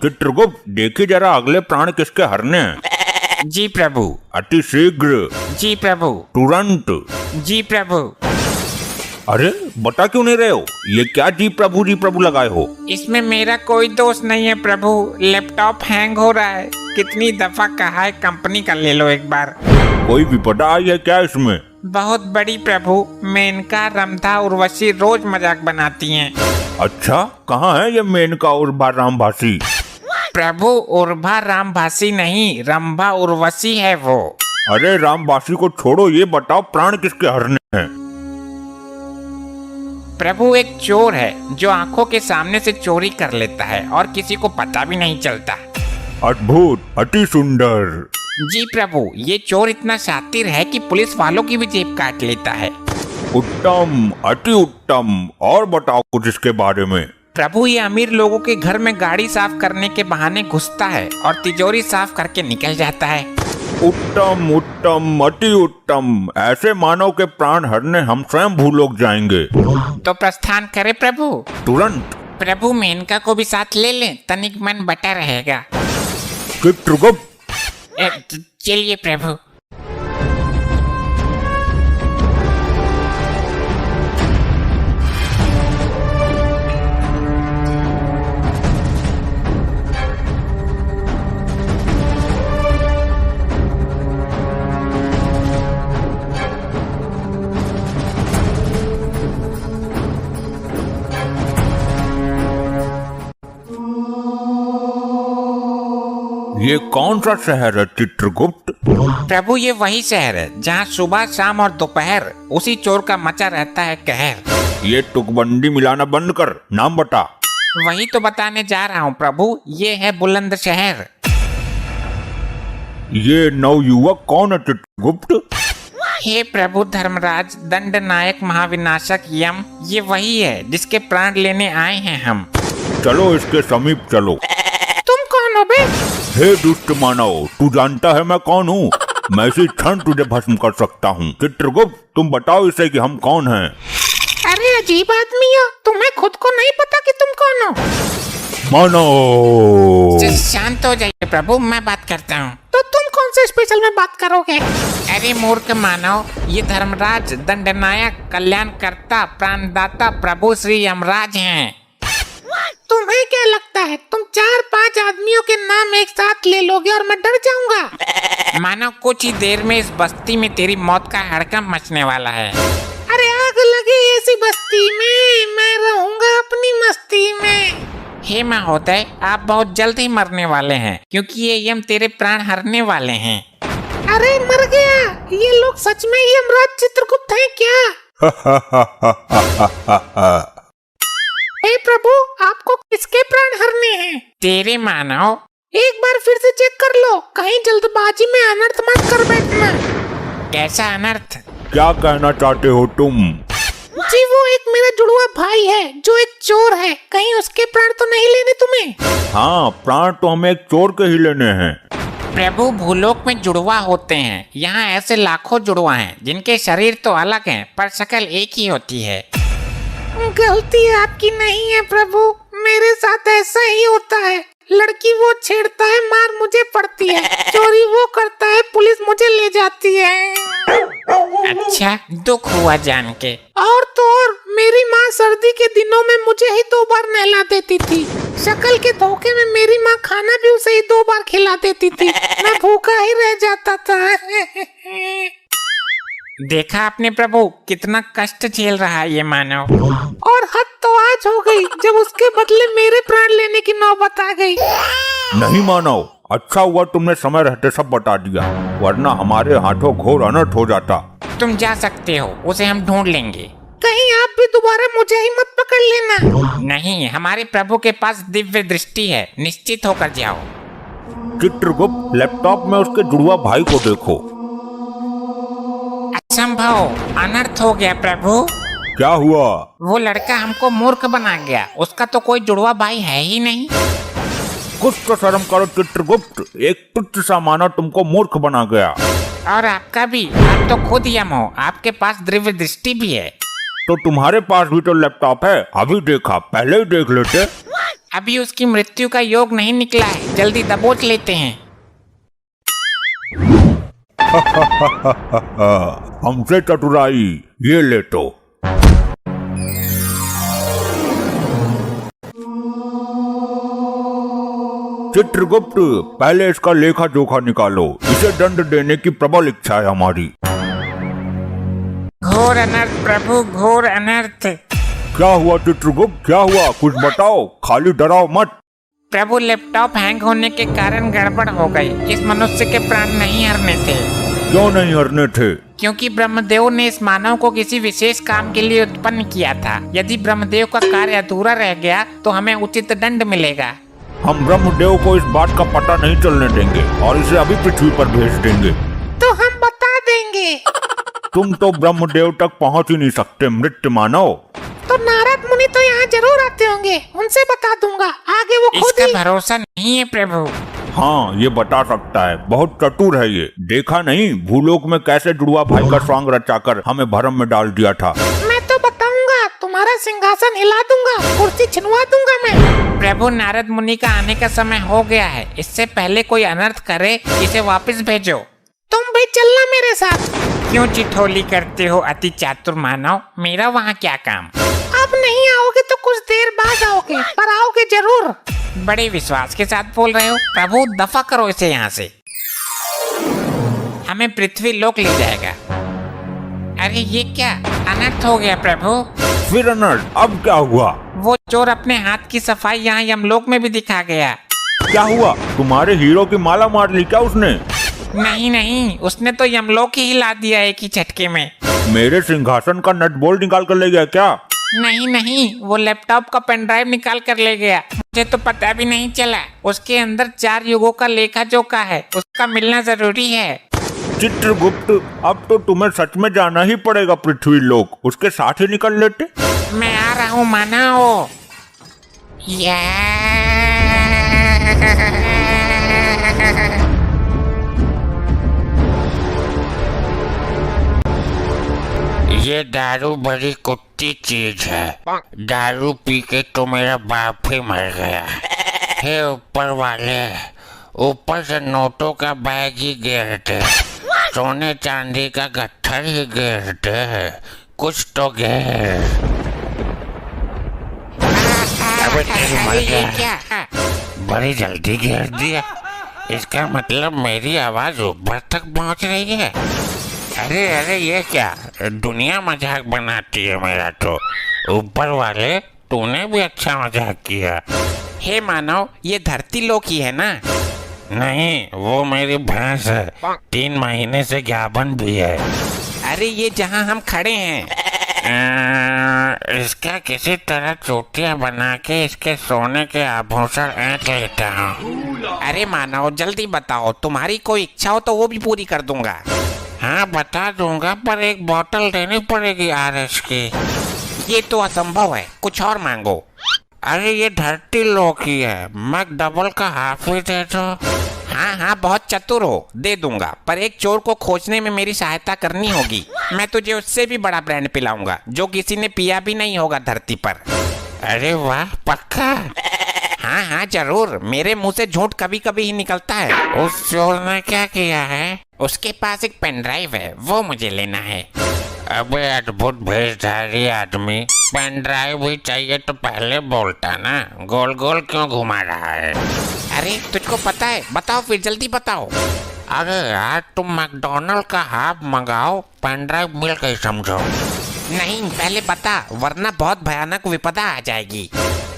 चित्रगुप्त, देखिए जरा अगले प्राण किसके हरने हैं। जी प्रभु। अति शीघ्र। जी प्रभु। तुरंत। जी प्रभु। अरे बता क्यों नहीं रहे हो? ये क्या जी प्रभु लगाए हो? इसमें मेरा कोई दोष नहीं है प्रभु, लैपटॉप हैंग हो रहा है। कितनी दफा कहा है कंपनी का ले लो एक बार। कोई विपदा आई है क्या इसमें? बहुत बड़ी प्रभु, मेनका, रंभा, उर्वशी रोज मजाक बनाती हैं। अच्छा, कहाँ है ये मेनका उर्वा रामभासी? प्रभु उर्वा रामभासी नहीं, रंभा उर्वशी है वो। अरे रामभासी को छोड़ो, ये बताओ प्राण किसके हरने हैं? प्रभु एक चोर है जो आंखों के सामने से चोरी कर लेता है और किसी को पता भी नहीं चलता। अद्भुत, अति सुंदर। जी प्रभु, ये चोर इतना शातिर है कि पुलिस वालों की भी जेब काट लेता है। उत्तम, अति उत्तम। और बताओ कुछ इसके बारे में। प्रभु ये अमीर लोगों के घर में गाड़ी साफ करने के बहाने घुसता है और तिजोरी साफ करके निकल जाता है। उत्तम उत्तम, अति उत्तम। ऐसे मानव के प्राण हरने हम स्वयं भूलोक जाएंगे। तो प्रस्थान करे प्रभु। तुरंत। प्रभु मेनका को भी साथ ले लें, तनिक मन बटा रहेगा। चित्रगुप्त। चलिए प्रभु। ये कौन सा शहर है चित्रगुप्त? प्रभु ये वही शहर है जहाँ सुबह शाम और दोपहर उसी चोर का मचा रहता है कहर। ये तुकबंदी मिलाना बंद कर, नाम बता। वही तो बताने जा रहा हूँ प्रभु, ये है बुलंद शहर। ये नवयुवक कौन है चित्रगुप्त? हे प्रभु धर्मराज, दंड नायक, महाविनाशक यम, ये वही है जिसके प्राण लेने आए हैं हम। चलो इसके समीप चलो। तुम कौन हो बे? हे दुष्ट मानव, तू जानता है मैं कौन हूँ? मैं इसी क्षण तुझे भस्म कर सकता हूँ। चित्रगुप्त, तुम बताओ इसे कि हम कौन हैं। अरे अजीब आदमी हो, तुम्हें खुद को नहीं पता कि तुम कौन हो? मानो। शांत हो जाइए प्रभु, मैं बात करता हूँ। तो तुम कौन से स्पेशल में बात करोगे? अरे मूर्ख मानव, ये धर्मराज, दंडनायक, कल्याणकर्ता, प्राणदाता प्रभु श्री यमराज हैं। तुम्हें क्या लगता है तुम 4-5 आदमियों के नाम एक साथ ले लोगे और मैं डर जाऊंगा? मानो कुछ ही देर में इस बस्ती में तेरी मौत का हड़कंप मचने वाला है। अरे आग लगी ऐसी बस्ती में, मैं रहूंगा अपनी मस्ती में। हे महोदय, आप बहुत जल्द ही मरने वाले हैं क्योंकि ये यम तेरे प्राण हरने वाले हैं। अरे मर गया, ये लोग सच में यमराज चित्रगुप्त हैं क्या? हे प्रभु, आपको किसके प्राण हरने हैं? तेरे मानव। एक बार फिर से चेक कर लो, कहीं जल्दबाजी में अनर्थ मत कर बैठना। कैसा अनर्थ? क्या कहना चाहते हो तुम? जी वो एक मेरा जुड़वा भाई है जो एक चोर है, कहीं उसके प्राण तो नहीं लेने तुम्हें? हाँ, प्राण तो हमें एक चोर के ही लेने हैं। प्रभु भूलोक में जुड़वा होते हैं, यहाँ ऐसे लाखों जुड़वा हैं जिनके शरीर तो अलग हैं पर शक्ल एक ही होती है। गलती आपकी नहीं है प्रभु, मेरे साथ ऐसा ही होता है। लड़की वो छेड़ता है, मार मुझे पड़ती है। चोरी वो करता है, पुलिस मुझे ले जाती है। अच्छा, दुख हुआ जान के। और तो और मेरी माँ सर्दी के दिनों में मुझे ही 2 बार नहला देती थी। शक्ल के धोखे में मेरी माँ खाना भी उसे ही 2 बार खिला देती थी। मैं भूखा ही रह जाता था। देखा आपने प्रभु, कितना कष्ट झेल रहा है ये मानव। और हद तो आज हो गई जब उसके बदले मेरे प्राण लेने की नौबत आ गई। नहीं मानव, अच्छा हुआ तुमने समय रहते सब बता दिया, वरना हमारे हाथों घोर अनर्थ हो जाता। तुम जा सकते हो, उसे हम ढूंढ लेंगे। कहीं आप भी दोबारा मुझे ही मत पकड़ लेना। नहीं, हमारे प्रभु के पास दिव्य दृष्टि है, निश्चित होकर जाओ। चित्रगुप्त, लैपटॉप में उसके जुड़वा भाई को देखो। असंभव, अनर्थ हो गया प्रभु। क्या हुआ? वो लड़का हमको मूर्ख बना गया, उसका तो कोई जुड़वा भाई है ही नहीं। कुछ तो शर्म करो चित्रगुप्त, एक तुच्छ सा मानव तुमको मूर्ख बना गया। और आपका भी, आप तो खुद यम हो, आपके पास दिव्य दृष्टि भी है। तो तुम्हारे पास भी तो लैपटॉप है, अभी देखा, पहले ही देख लेते। अभी उसकी मृत्यु का योग नहीं निकला है, जल्दी दबोच लेते हैं। हमसे चतुराई, ये ले तो। चित्रगुप्त, पहले इसका लेखा जोखा निकालो, इसे दंड देने की प्रबल इच्छा है हमारी। घोर अनर्थ प्रभु, घोर अनर्थ। क्या हुआ चित्रगुप्त, क्या हुआ, कुछ बताओ, खाली डराओ मत। प्रभु, लैपटॉप हैंग होने के कारण गड़बड़ हो गई। इस मनुष्य के प्राण नहीं हरने थे। क्यों नहीं हरने थे? क्योंकि ब्रह्मदेव ने इस मानव को किसी विशेष काम के लिए उत्पन्न किया था। यदि ब्रह्मदेव का कार्य अधूरा रह गया तो हमें उचित दंड मिलेगा। हम ब्रह्मदेव को इस बात का पता नहीं चलने देंगे और इसे अभी पृथ्वी पर भेज देंगे। तो हम बता देंगे। तुम तो ब्रह्मदेव तक पहुंच ही नहीं सकते मृत्य मानव। तो नारद मुनि तो यहाँ जरूर आते होंगे, उनसे बता दूंगा, आगे वो खुद ही। भरोसा नहीं है प्रभु। हाँ, ये बता सकता है, बहुत चतुर है ये। देखा नहीं भूलोक में कैसे जुड़वा भाई का स्वांग रचाकर हमें भरम में डाल दिया था। मैं तो बताऊंगा, तुम्हारा सिंहासन हिला दूंगा, कुर्सी छिनवा दूंगा मैं। प्रभु, नारद मुनि का आने का समय हो गया है, इससे पहले कोई अनर्थ करे इसे वापस भेजो। तुम भी चलना मेरे साथ। क्यों चिठोली करते हो अति चातुर मानव, मेरा वहाँ क्या काम। अब नहीं आओगे तो कुछ देर बाद आओगे, पर आओगे जरूर। बड़े विश्वास के साथ बोल रहे हो। प्रभु, दफा करो इसे यहाँ से, हमें पृथ्वी लोक ले जाएगा। अरे ये क्या अनर्थ हो गया प्रभु। फिर अनर्थ, अब क्या हुआ? वो चोर अपने हाथ की सफाई यहाँ यमलोक में भी दिखा गया। क्या हुआ, तुम्हारे हीरो की माला मार ली क्या उसने? नहीं नहीं, उसने तो यमलोक ही हिला दिया एक ही झटके में। मेरे सिंहासन का नट बोल्ट निकाल कर ले गया क्या? नहीं नहीं, वो लैपटॉप का पेन ड्राइव निकाल कर ले गया। मुझे तो पता भी नहीं चला। उसके अंदर 4 युगों का लेखा जोखा है, उसका मिलना जरूरी है। चित्रगुप्त, अब तो तुम्हें सच में जाना ही पड़ेगा पृथ्वी लोक, उसके साथ ही निकल लेते। मैं आ रहा हूँ मानव। ये दारू बड़ी कुत्ती चीज है। दारू पी के तो मेरा बाप ही मर गया। हे ऊपर वाले, ऊपर से नोटों का बैग ही गिरते, सोने चांदी का गट्ठर ही गिरते, कुछ तो गिर। अबे तेरी मर गया, बड़ी जल्दी गिर दिया। इसका मतलब मेरी आवाज ऊपर तक पहुंच रही है। अरे अरे, ये क्या दुनिया मजाक बनाती है मेरा तो। ऊपर वाले, तूने भी अच्छा मजाक किया। हे मानव, ये धरती लोक ही है ना? नहीं, वो मेरी भैंस है, 3 महीने से ज्ञापन भी है। अरे ये जहाँ हम खड़े हैं। इसका किसी तरह चोटियां बना के इसके सोने के आभूषण ऐंठ लेता हूँ। अरे मानव, जल्दी बताओ, तुम्हारी कोई इच्छा हो तो वो भी पूरी कर दूंगा। हाँ बता दूंगा, पर एक बोतल देनी पड़ेगी RS की। ये तो असंभव है, कुछ और मांगो। अरे ये धरती लोक ही है, मैं डबल का हाफ ही दे दो। हाँ हाँ, बहुत चतुर हो, दे दूंगा, पर एक चोर को खोजने में मेरी सहायता करनी होगी। मैं तुझे उससे भी बड़ा ब्रांड पिलाऊंगा, जो किसी ने पिया भी नहीं होगा धरती पर। अरे वाह, पक्का? हाँ हाँ जरूर, मेरे मुंह से झूठ कभी कभी ही निकलता है। उस चोर ने क्या किया है? उसके पास एक पेन ड्राइव है, वो मुझे लेना है। अबे अद्भुत भेषधारी आदमी, पेन ड्राइव भी चाहिए तो पहले बोलता ना, गोल गोल क्यों घुमा रहा है? अरे तुझको पता है, बताओ फिर, जल्दी बताओ। अरे यार, तुम मैकडोनल्ड का हाफ मंगाओ, पेन ड्राइव मिल गई समझो। नहीं, पहले बता, वरना बहुत भयानक विपदा आ जाएगी।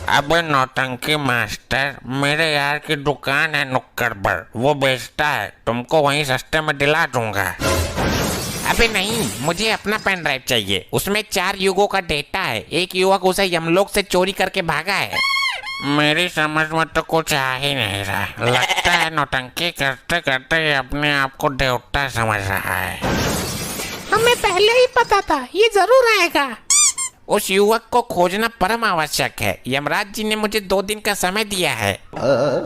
अबे नौटंकी मास्टर, मेरे यार की दुकान है नुक्कड़ पर, वो बेचता है, तुमको वहीं सस्ते में दिला दूंगा। अबे नहीं, मुझे अपना पेन ड्राइव चाहिए, उसमें 4 युगों का डेटा है। एक युवक उसे यमलोक से चोरी करके भागा है। मेरी समझ में तो कुछ आ ही नहीं रहा, लगता है नौटंकी करते करते ये अपने आप को देवता समझ रहा है। हमें पहले ही पता था ये जरूर आएगा। उस युवक को खोजना परम आवश्यक है। यमराज जी ने मुझे 2 दिन का समय दिया है।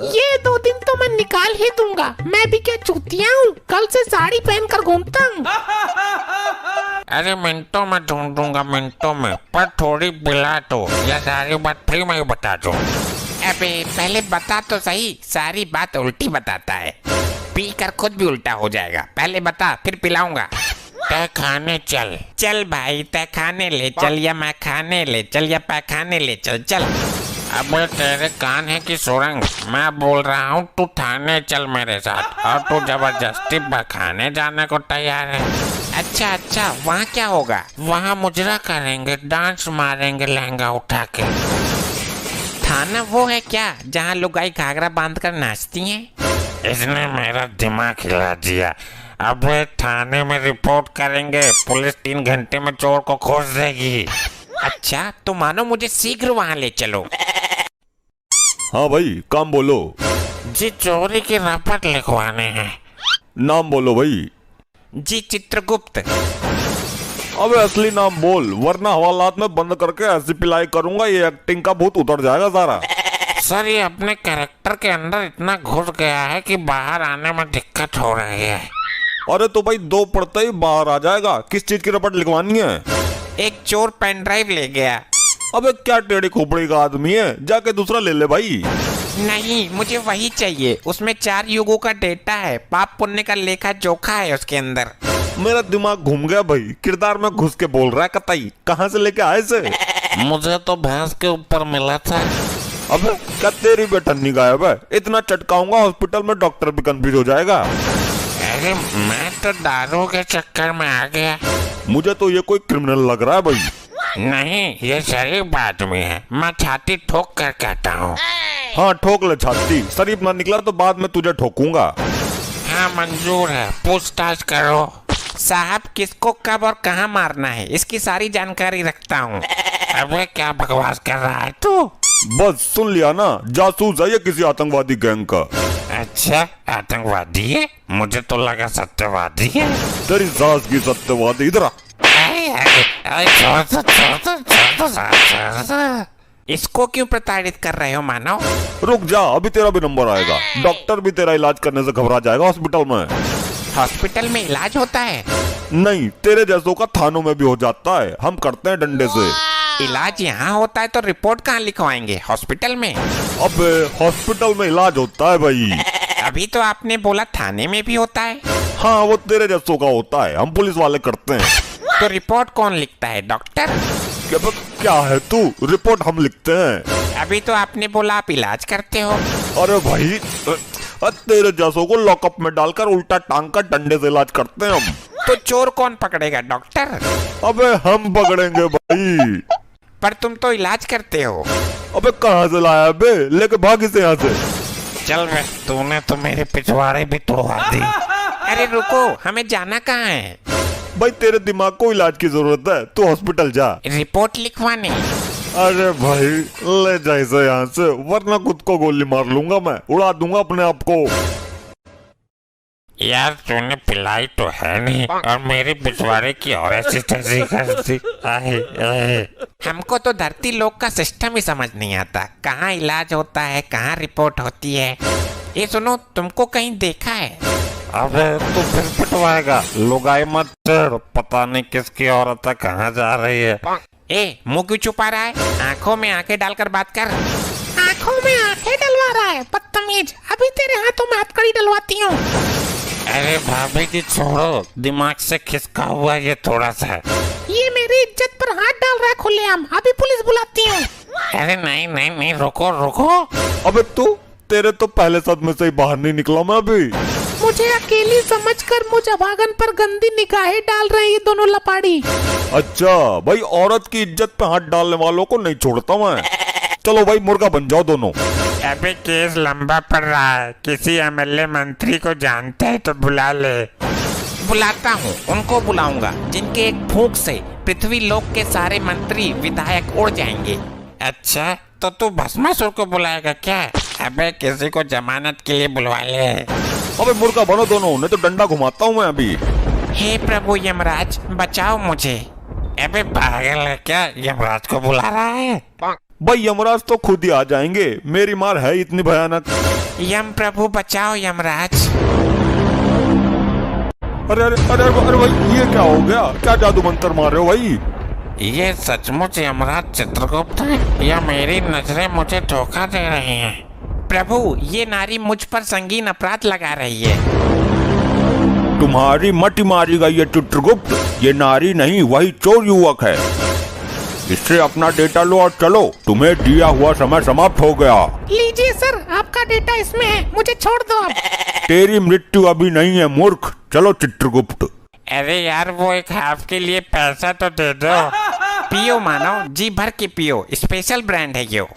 ये 2 दिन तो मैं निकाल ही दूंगा। मैं भी क्या चूतिया हूँ, कल से साड़ी पहनकर घूमता हूँ। अरे मिनटों में ढूंढूंगा, मिनटों में, पर थोड़ी बिला दो या सारी बात फ्री में ही बता दो। अबे पहले बता तो सही, सारी बात उल्टी बताता है, पी कर खुद भी उल्टा हो जाएगा। पहले बता फिर पिलाऊंगा। तय खाने चल। चल भाई, तय खाने ले चल या मैं खाने ले चल या पैखाने ले चल। चल। अब तेरे कान है कि सुरंग? मैं बोल रहा हूँ तू थाने चल मेरे साथ, और तू जबरदस्ती खाने जाने को तैयार है। अच्छा, वहाँ क्या होगा? वहाँ मुजरा करेंगे, डांस मारेंगे लहंगा उठा के। थाना वो है क्या जहाँ लुगाई घाघरा बांधकर नाचती हैं? इसने मेरा दिमाग हिला दिया। अब थाने में रिपोर्ट करेंगे, पुलिस 3 घंटे में चोर को खोज देगी। अच्छा तो मानो मुझे शीघ्र वहाँ ले चलो। हाँ भाई, काम बोलो। जी चोरी की रपट लिखवाने हैं। नाम बोलो भाई। जी चित्रगुप्त। अबे असली नाम बोल, वरना हवालात में बंद करके ऐसी पिलाई करूंगा ये एक्टिंग का भूत उतर जाएगा सारा। सर ये अपने कैरेक्टर के अंदर इतना घुस गया है कि बाहर आने में दिक्कत हो रही है। अरे तो भाई 2 पढ़ते ही बाहर आ जाएगा। किस चीज की रपट लिखवानी है? एक चोर पेन ड्राइव ले गया। अबे क्या टेढ़ी खोपड़ी का आदमी है, जाके दूसरा ले ले भाई। नहीं, मुझे वही चाहिए। उसमें 4 युगों का डेटा है, पाप पुण्य का लेखा जोखा है उसके अंदर। मेरा दिमाग घूम गया भाई, किरदार में घुस के बोल रहा है कतई। कहाँ से लेके आए से? मुझे तो भैंस के ऊपर मिला था। अबे क्या तेरी बेटन्नी गायब है? इतना चटकाऊंगा हॉस्पिटल में डॉक्टर भी कंफ्यूज हो जाएगा। अरे मैं तो दारू के चक्कर में आ गया। मुझे तो ये कोई क्रिमिनल लग रहा है भाई। नहीं, ये शरीफ आदमी है, मैं छाती ठोक कर कहता हूँ। हाँ ठोक ले छाती, शरीफ ना निकला तो बाद में तुझे ठोकूंगा। हाँ मंजूर है, पूछताछ करो। साहब किसको कब और कहाँ मारना है इसकी सारी जानकारी रखता हूँ। अबे क्या बकवास कर रहा है तू? बस सुन लिया ना, जासूस है ये किसी आतंकवादी गैंग का। अच्छा आतंकवादी है? मुझे तो लगा सत्यवादी है। तेरी सास की सत्यवादी। इधर आ। इसको क्यों प्रताड़ित कर रहे हो मानव? रुक जा, अभी तेरा भी नंबर आएगा। डॉक्टर भी तेरा इलाज करने से घबरा जाएगा हॉस्पिटल में। हॉस्पिटल में इलाज होता है? नहीं, तेरे जैसों का थानों में भी हो जाता है, हम करते हैं डंडे से। इलाज यहाँ होता है तो रिपोर्ट कहाँ लिखवाएंगे? हॉस्पिटल में? अबे हॉस्पिटल में इलाज होता है भाई। अभी तो आपने बोला थाने में भी होता है। हाँ वो तेरे जैसों का होता है, हम पुलिस वाले करते हैं। तो रिपोर्ट कौन लिखता है? डॉक्टर? क्या है तू? रिपोर्ट हम लिखते हैं। अभी तो आपने बोला आप इलाज करते हो। अरे भाई तेरे जैसों को लॉकअप में डालकर उल्टा टांग कर डंडे से इलाज करते हैं हम। तो चोर कौन पकड़ेगा? डॉक्टर? अबे हम पकड़ेंगे भाई। पर तुम तो इलाज करते हो। अबे कहाँ से लाया बे? लेके भाग इसे यहाँ से। चल बे, तूने तो मेरे पिछवाड़े भी तोड़वा दी। अरे रुको, हमें जाना कहाँ है? भाई तेरे दिमाग को इलाज की जरूरत है, तू हॉस्पिटल जा। रिपोर्ट लिखवाने? अरे भाई ले जा इसे यहाँ से, वरना खुद को गोली मार लूंगा मैं, उड़ा दूंगा अपने आप को। यार तूने पिलाई तो है नहीं, और मेरे पिछवाड़े की और ऐसी तैसी करती। हमको तो धरती लोक का सिस्टम ही समझ नहीं आता, कहाँ इलाज होता है, कहाँ रिपोर्ट होती है। ये सुनो, तुमको कहीं देखा है? अबे तू फिर पिटवाएगा। लुगाई मत चढ़, पता नहीं किसकी औरत है, कहाँ जा रही है। ए मुंह क्यों छुपा रहा है? आंखों में आंखें डालकर बात कर। आंखों में आंखें डलवा रहा है बदतमीज। अभी तेरे हाथों में हथकड़ी डलवाती हूँ। अरे भाभी जी छोड़ो, दिमाग से खिसका हुआ ये थोड़ा सा। ये मेरी इज्जत पर हाथ डाल रहा है खुलेआम। अभी पुलिस बुलाती हूँ। अरे नहीं नहीं नहीं, रुको रुको। अबे तू, तेरे तो पहले सदमे से ही बाहर नहीं निकला मैं अभी। मुझे अकेली समझकर मुझे भागन पर गंदी निगाहें डाल रहे ये दोनों लपाड़ी। अच्छा भाई, औरत की इज्जत पे हाथ डालने वालों को नहीं छोड़ता मैं। चलो भाई मुर्गा बन जाओ दोनों। अबे केस लंबा पड़ रहा है, किसी एमएलए मंत्री को जानते है तो बुला ले। बुलाता हूँ, उनको बुलाऊंगा जिनके एक फूंक से पृथ्वी लोक के सारे मंत्री विधायक उड़ जाएंगे। अच्छा तो तू भस्मासुर को बुलाएगा क्या? अबे किसी को जमानत के लिए बुलवा ले। अबे मुर्गा बनो दोनों, नहीं तो डंडा घुमाता हूँ मैं अभी। हे प्रभु यमराज, बचाओ मुझे। अबे पागल है क्या, यमराज को बुला रहा है? भाई यमराज तो खुद ही आ जाएंगे, मेरी मार है इतनी भयानक। यम प्रभु बचाओ यमराज। अरे अरे अरे अरे भाई ये क्या हो गया, क्या जादू मंत्र मार रहे हो भाई? ये सचमुच यमराज चित्रगुप्त है या मेरी नजरें मुझे धोखा दे रही हैं? प्रभु ये नारी मुझ पर संगीन अपराध लगा रही है। तुम्हारी मटी मारी गई है चित्रगुप्त, ये नारी नहीं वही चोर युवक है। इससे अपना डेटा लो और चलो, तुम्हें दिया हुआ समय समाप्त हो गया। लीजिए सर, आपका डेटा इसमें है, मुझे छोड़ दो अब। तेरी मृत्यु अभी नहीं है मूर्ख, चलो चित्रगुप्त। अरे यार वो एक हाफ के लिए पैसा तो दे दो। पियो मानव, जी भर के पियो, स्पेशल ब्रांड है यो।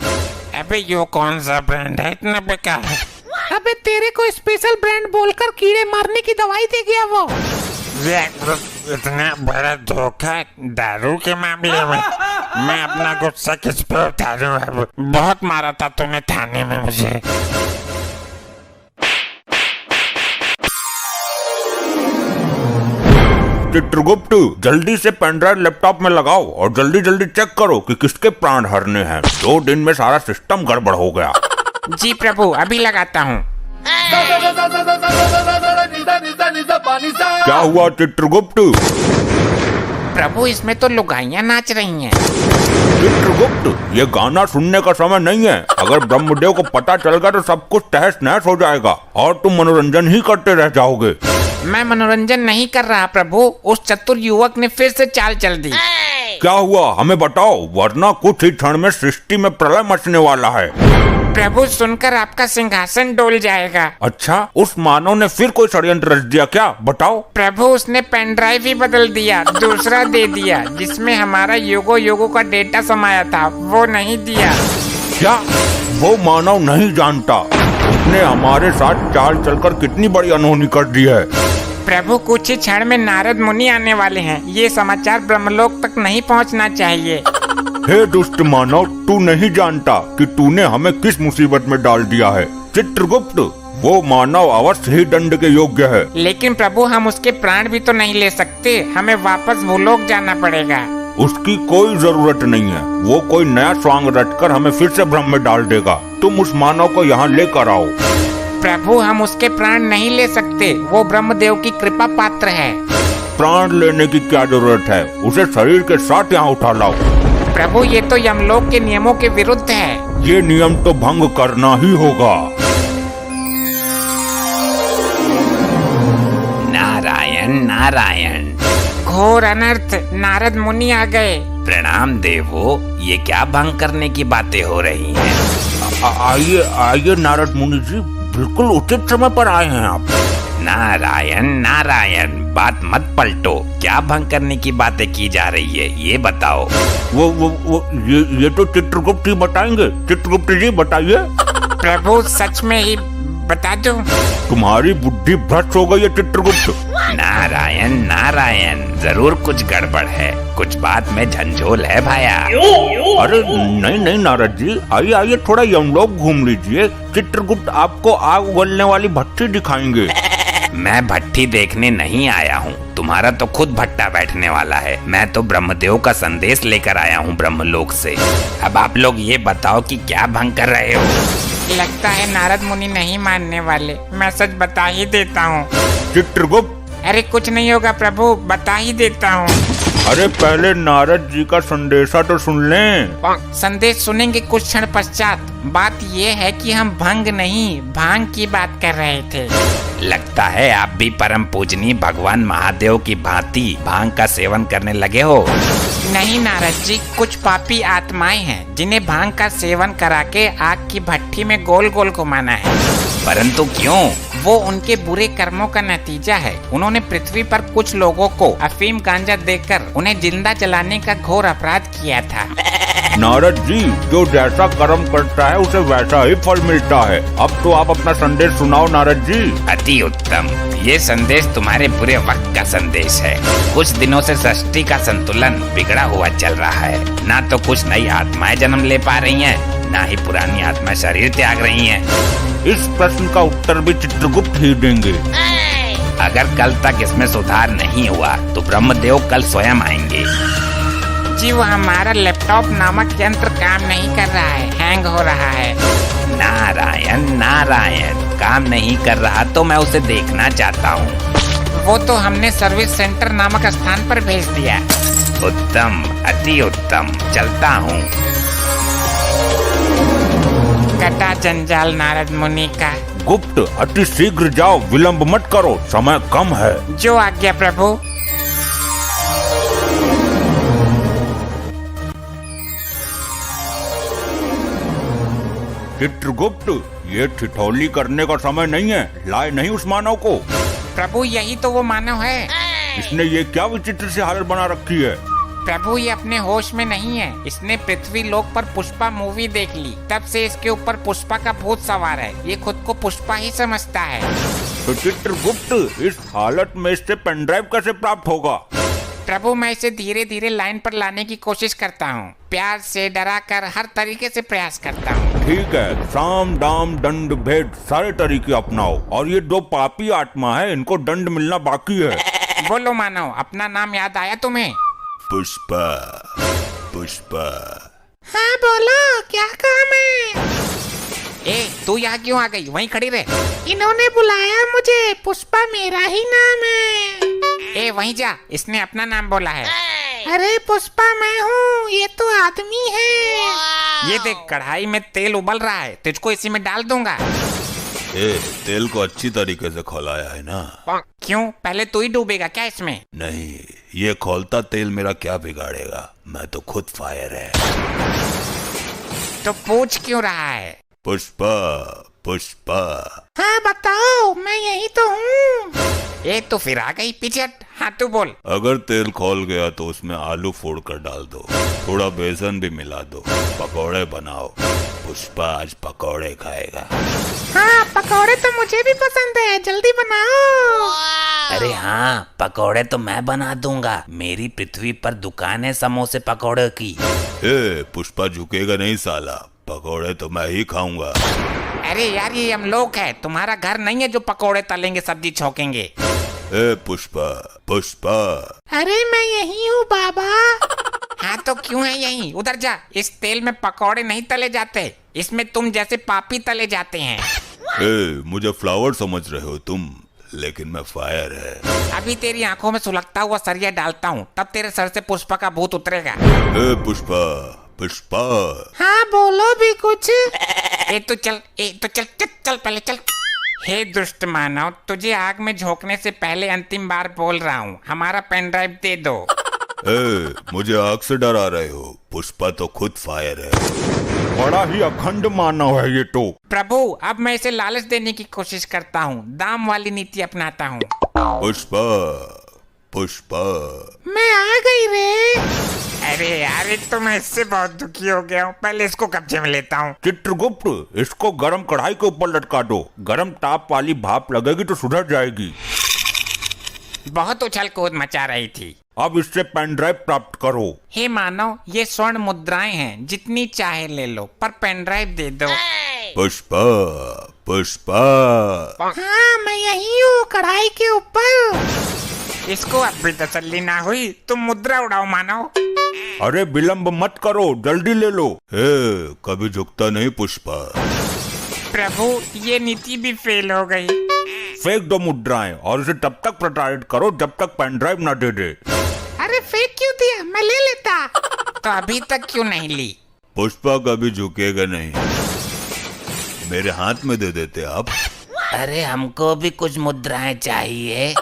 अबे यो कौन सा ब्रांड है इतना बेकार? अबे तेरे को स्पेशल ब्रांड बोलकर कीड़े मारने की दवाई दे गया वो। इतना बड़ा धोखा दारू के मामले में। मैं अपना गुस्सा किस पे उतारूं अब? बहुत मारा था तूने थाने में मुझे। चित्रगुप्त जल्दी से पेनड्राइव लैपटॉप में लगाओ और जल्दी जल्दी चेक करो कि किसके प्राण हरने हैं। 2 दिन में सारा सिस्टम गड़बड़ हो गया। जी प्रभु अभी लगाता हूँ। क्या हुआ चित्रगुप्त? प्रभु इसमें तो लुगाइयाँ नाच रही हैं। चित्रगुप्त ये गाना सुनने का समय नहीं है। अगर ब्रह्मदेव को पता चल गया तो सब कुछ तहस नहस हो जाएगा और तुम मनोरंजन ही करते रह जाओगे। मैं मनोरंजन नहीं कर रहा प्रभु, उस चतुर युवक ने फिर से चाल चल दी। क्या हुआ हमें बताओ, वरना कुछ ही क्षण में सृष्टि में प्रलय मचने वाला है। प्रभु सुनकर आपका सिंहासन डोल जाएगा। अच्छा, उस मानव ने फिर कोई षड्यंत्र रच दिया क्या, बताओ। प्रभु उसने पेन ड्राइव ही बदल दिया, दूसरा दे दिया जिसमें हमारा युगो युगो का डेटा समाया था, वो नहीं दिया। क्या वो मानव नहीं जानता उसने हमारे साथ चाल चलकर कितनी बड़ी अनहोनी कर दी है? प्रभु कुछ ही क्षण में नारद मुनि आने वाले हैं, ये समाचार ब्रह्मलोक तक नहीं पहुंचना चाहिए। हे दुष्ट मानव, तू नहीं जानता कि तूने हमें किस मुसीबत में डाल दिया है। चित्रगुप्त वो मानव अवश्य ही दंड के योग्य है। लेकिन प्रभु हम उसके प्राण भी तो नहीं ले सकते, हमें वापस भूलोक जाना पड़ेगा। उसकी कोई जरूरत नहीं है, वो कोई नया स्वांग रचकर हमें फिर से भ्रम में डाल देगा। तुम उस मानव को यहाँ लेकर आओ। प्रभु हम उसके प्राण नहीं ले सकते, वो ब्रह्मदेव की कृपा पात्र है। प्राण लेने की क्या जरूरत है, उसे शरीर के साथ यहाँ उठा लाओ। प्रभु ये तो यमलोक के नियमों के विरुद्ध है। ये नियम तो भंग करना ही होगा। नारायण नारायण। घोर अनर्थ, नारद मुनि आ गए। प्रणाम देवो, ये क्या भंग करने की बातें हो रही हैं? आइए आइए नारद मुनि जी, बिल्कुल उचित समय पर आए हैं आप। नारायण नारायण, बात मत पलटो। क्या भंग करने की बातें की जा रही है, ये बताओ। वो ये तो चित्रगुप्त ही बताएंगे। चित्रगुप्त जी बताइए। प्रभु सच में ही बता दो। तुम्हारी बुद्धि भ्रष्ट हो गई है चित्रगुप्त। नारायण नारायण, जरूर कुछ गड़बड़ है, कुछ बात में झंझोल है भाया। अरे नहीं नहीं नारद जी, आइए आइए थोड़ा यमलोक घूम लीजिए। चित्रगुप्त आपको आग उगलने वाली भट्टी दिखाएंगे। मैं भट्टी देखने नहीं आया हूँ, तुम्हारा तो खुद भट्टा बैठने वाला है। मैं तो ब्रह्मदेव का संदेश लेकर आया हूँ ब्रह्मलोक से। अब आप लोग ये बताओ कि क्या भंग कर रहे हो? लगता है नारद मुनि नहीं मानने वाले, मैं सच बता ही देता हूँ। चित्रगुप्त अरे कुछ नहीं होगा प्रभु, बता ही देता हूँ। अरे पहले नारद जी का संदेशा तो सुन लें। संदेश सुनेंगे कुछ क्षण पश्चात। बात ये है कि हम भंग नहीं भांग की बात कर रहे थे। लगता है आप भी परम पूजनीय भगवान महादेव की भांति भांग का सेवन करने लगे हो। नहीं नारद जी, कुछ पापी आत्माएं हैं जिन्हें भांग का सेवन करा के आग की भट्टी में गोल गोल घुमाना है। परंतु क्यों? वो उनके बुरे कर्मों का नतीजा है। उन्होंने पृथ्वी पर कुछ लोगों को अफीम गांजा देकर उन्हें जिंदा जलाने का घोर अपराध किया था। नारद जी, जो जैसा कर्म करता है उसे वैसा ही फल मिलता है। अब तो आप अपना संदेश सुनाओ नारद जी। अति उत्तम, ये संदेश तुम्हारे बुरे वक्त का संदेश है। कुछ दिनों से सृष्टि का संतुलन बिगड़ा हुआ चल रहा है। ना तो कुछ नई आत्माएं जन्म ले पा रही हैं, ना ही पुरानी आत्माएं शरीर त्याग रही हैं। इस प्रश्न का उत्तर भी चित्रगुप्त ही देंगे। अगर कल तक इसमें सुधार नहीं हुआ तो ब्रह्मदेव कल स्वयं आएंगे। जी वो हमारा लैपटॉप नामक यंत्र काम नहीं कर रहा है, हैंग हो रहा है। नारायण नारायण, काम नहीं कर रहा तो मैं उसे देखना चाहता हूँ। वो तो हमने सर्विस सेंटर नामक स्थान पर भेज दिया। उत्तम, अति उत्तम, चलता हूँ। कटा जंजाल नारद मुनि का। गुप्त, अति शीघ्र जाओ, विलंब मत करो, समय कम है। जो आज्ञा प्रभु। चित्रगुप्त, ये ठिठौली करने का समय नहीं है, लाए नहीं उस मानव को। प्रभु यही तो वो मानव है। इसने ये क्या विचित्र सी हालत बना रखी है। प्रभु ये अपने होश में नहीं है। इसने पृथ्वी लोक पर पुष्पा मूवी देख ली, तब से इसके ऊपर पुष्पा का भूत सवार है। ये खुद को पुष्पा ही समझता है। तो चित्रगुप्त, इस हालत में इससे पेनड्राइव कैसे प्राप्त होगा। प्रभु मैं इसे धीरे धीरे लाइन पर लाने की कोशिश करता हूँ, प्यार से डरा कर हर तरीके से प्रयास करता हूँ। ठीक है, साम दाम दंड भेद सारे तरीके अपनाओ, और ये दो पापी आत्मा है, इनको दंड मिलना बाकी है। बोलो मानव, अपना नाम याद आया तुम्हें? पुष्पा, पुष्पा। हाँ बोलो, क्या काम है? ए तू यहाँ क्यों आ गई? वहीं खड़ी रहे। इन्होंने बुलाया मुझे, पुष्पा मेरा ही नाम है। ए वहीं जा, इसने अपना नाम बोला है। अरे पुष्पा मैं हूँ, ये तो आदमी है। ये देख, कढ़ाई में तेल उबल रहा है, तुझको इसी में डाल दूंगा। तेल को अच्छी तरीके से खौलाया है ना? क्यों, पहले तू ही डूबेगा क्या इसमें? नहीं, ये खौलता तेल मेरा क्या बिगाड़ेगा, मैं तो खुद फायर है। तो पूछ क्यों रहा है? पुष्पा, पुष्पा। हाँ बताओ, मैं यही तो हूँ। ए तो फिर आ गई पीछे हट। हाँ तू बोल। अगर तेल खौल गया तो उसमें आलू फोड़ कर डाल दो, थोड़ा बेसन भी मिला दो, पकौड़े बनाओ। पुष्पा आज पकौड़े खाएगा। हाँ पकौड़े तो मुझे भी पसंद है, जल्दी बनाओ। अरे हाँ, पकौड़े तो मैं बना दूंगा। मेरी पृथ्वी पर दुकान है समोसे पकौड़े की। पुष्पा झुकेगा नहीं साला, पकौड़े तो मैं ही खाऊंगा। अरे यार ये हम लोग है, तुम्हारा घर नहीं है जो पकौड़े तलेंगे सब्जी छौकेंगे। पुष्पा, पुष्पा। अरे मैं यही हूँ बाबा। हाँ तो क्यों है यहीं? उधर जा, इस तेल में पकौड़े नहीं तले जाते, इसमें तुम जैसे पापी तले जाते हैं। मुझे फ्लावर समझ रहे हो तुम, लेकिन मैं फायर है। अभी तेरी आंखों में सुलगता हुआ सरिया डालता हूँ, तब तेरे सर से पुष्पा का भूत उतरेगा। पुष्पा, पुष्पा। हाँ बोलो भी कुछ। ए तो चल, चल पहले चल। हे दुष्ट मानव, तुझे आग में झोंकने से पहले अंतिम बार बोल रहा हूँ, हमारा पेन ड्राइव दे दो। मुझे आग से डरा रहे हो? पुष्पा तो खुद फायर है। बड़ा ही अखंड मानव है ये तो। प्रभु अब मैं इसे लालच देने की कोशिश करता हूँ, दाम वाली नीति अपनाता हूँ। पुष्पा, पुष्पा। मैं आ गई रे। अरे यार तो मैं इससे बहुत दुखी हो गया हूँ, पहले इसको कब्जे में लेता हूँ। चित्रगुप्त, इसको गरम कढ़ाई के ऊपर लटका दो, गरम ताप वाली भाप लगेगी तो सुधर जाएगी। बहुत उछल कूद मचा रही थी। अब इससे पेन ड्राइव प्राप्त करो। हे मानव, ये स्वर्ण मुद्राएं हैं, जितनी चाहे ले लो, पर पेन ड्राइव दे दो। पुष्पा, पुष्पा। हाँ मैं यही हूँ, कढ़ाई के ऊपर। इसको अब भी तसल्ली ना हुई, तुम मुद्रा उड़ाओ मानव। अरे विलंब मत करो, जल्दी ले लो। कभी झुकता नहीं पुष्पा। प्रभु ये नीति भी फेल हो गई। फेंक दो मुद्राएं और इसे तब तक प्रताड़ित करो जब तक पेन ड्राइव न दे दे। अरे फेंक क्यों दिया, मैं ले लेता। तो अभी तक क्यों नहीं ली? पुष्पा कभी झुकेगा नहीं, मेरे हाथ में दे देते आप। अरे हमको भी कुछ मुद्राएं चाहिए।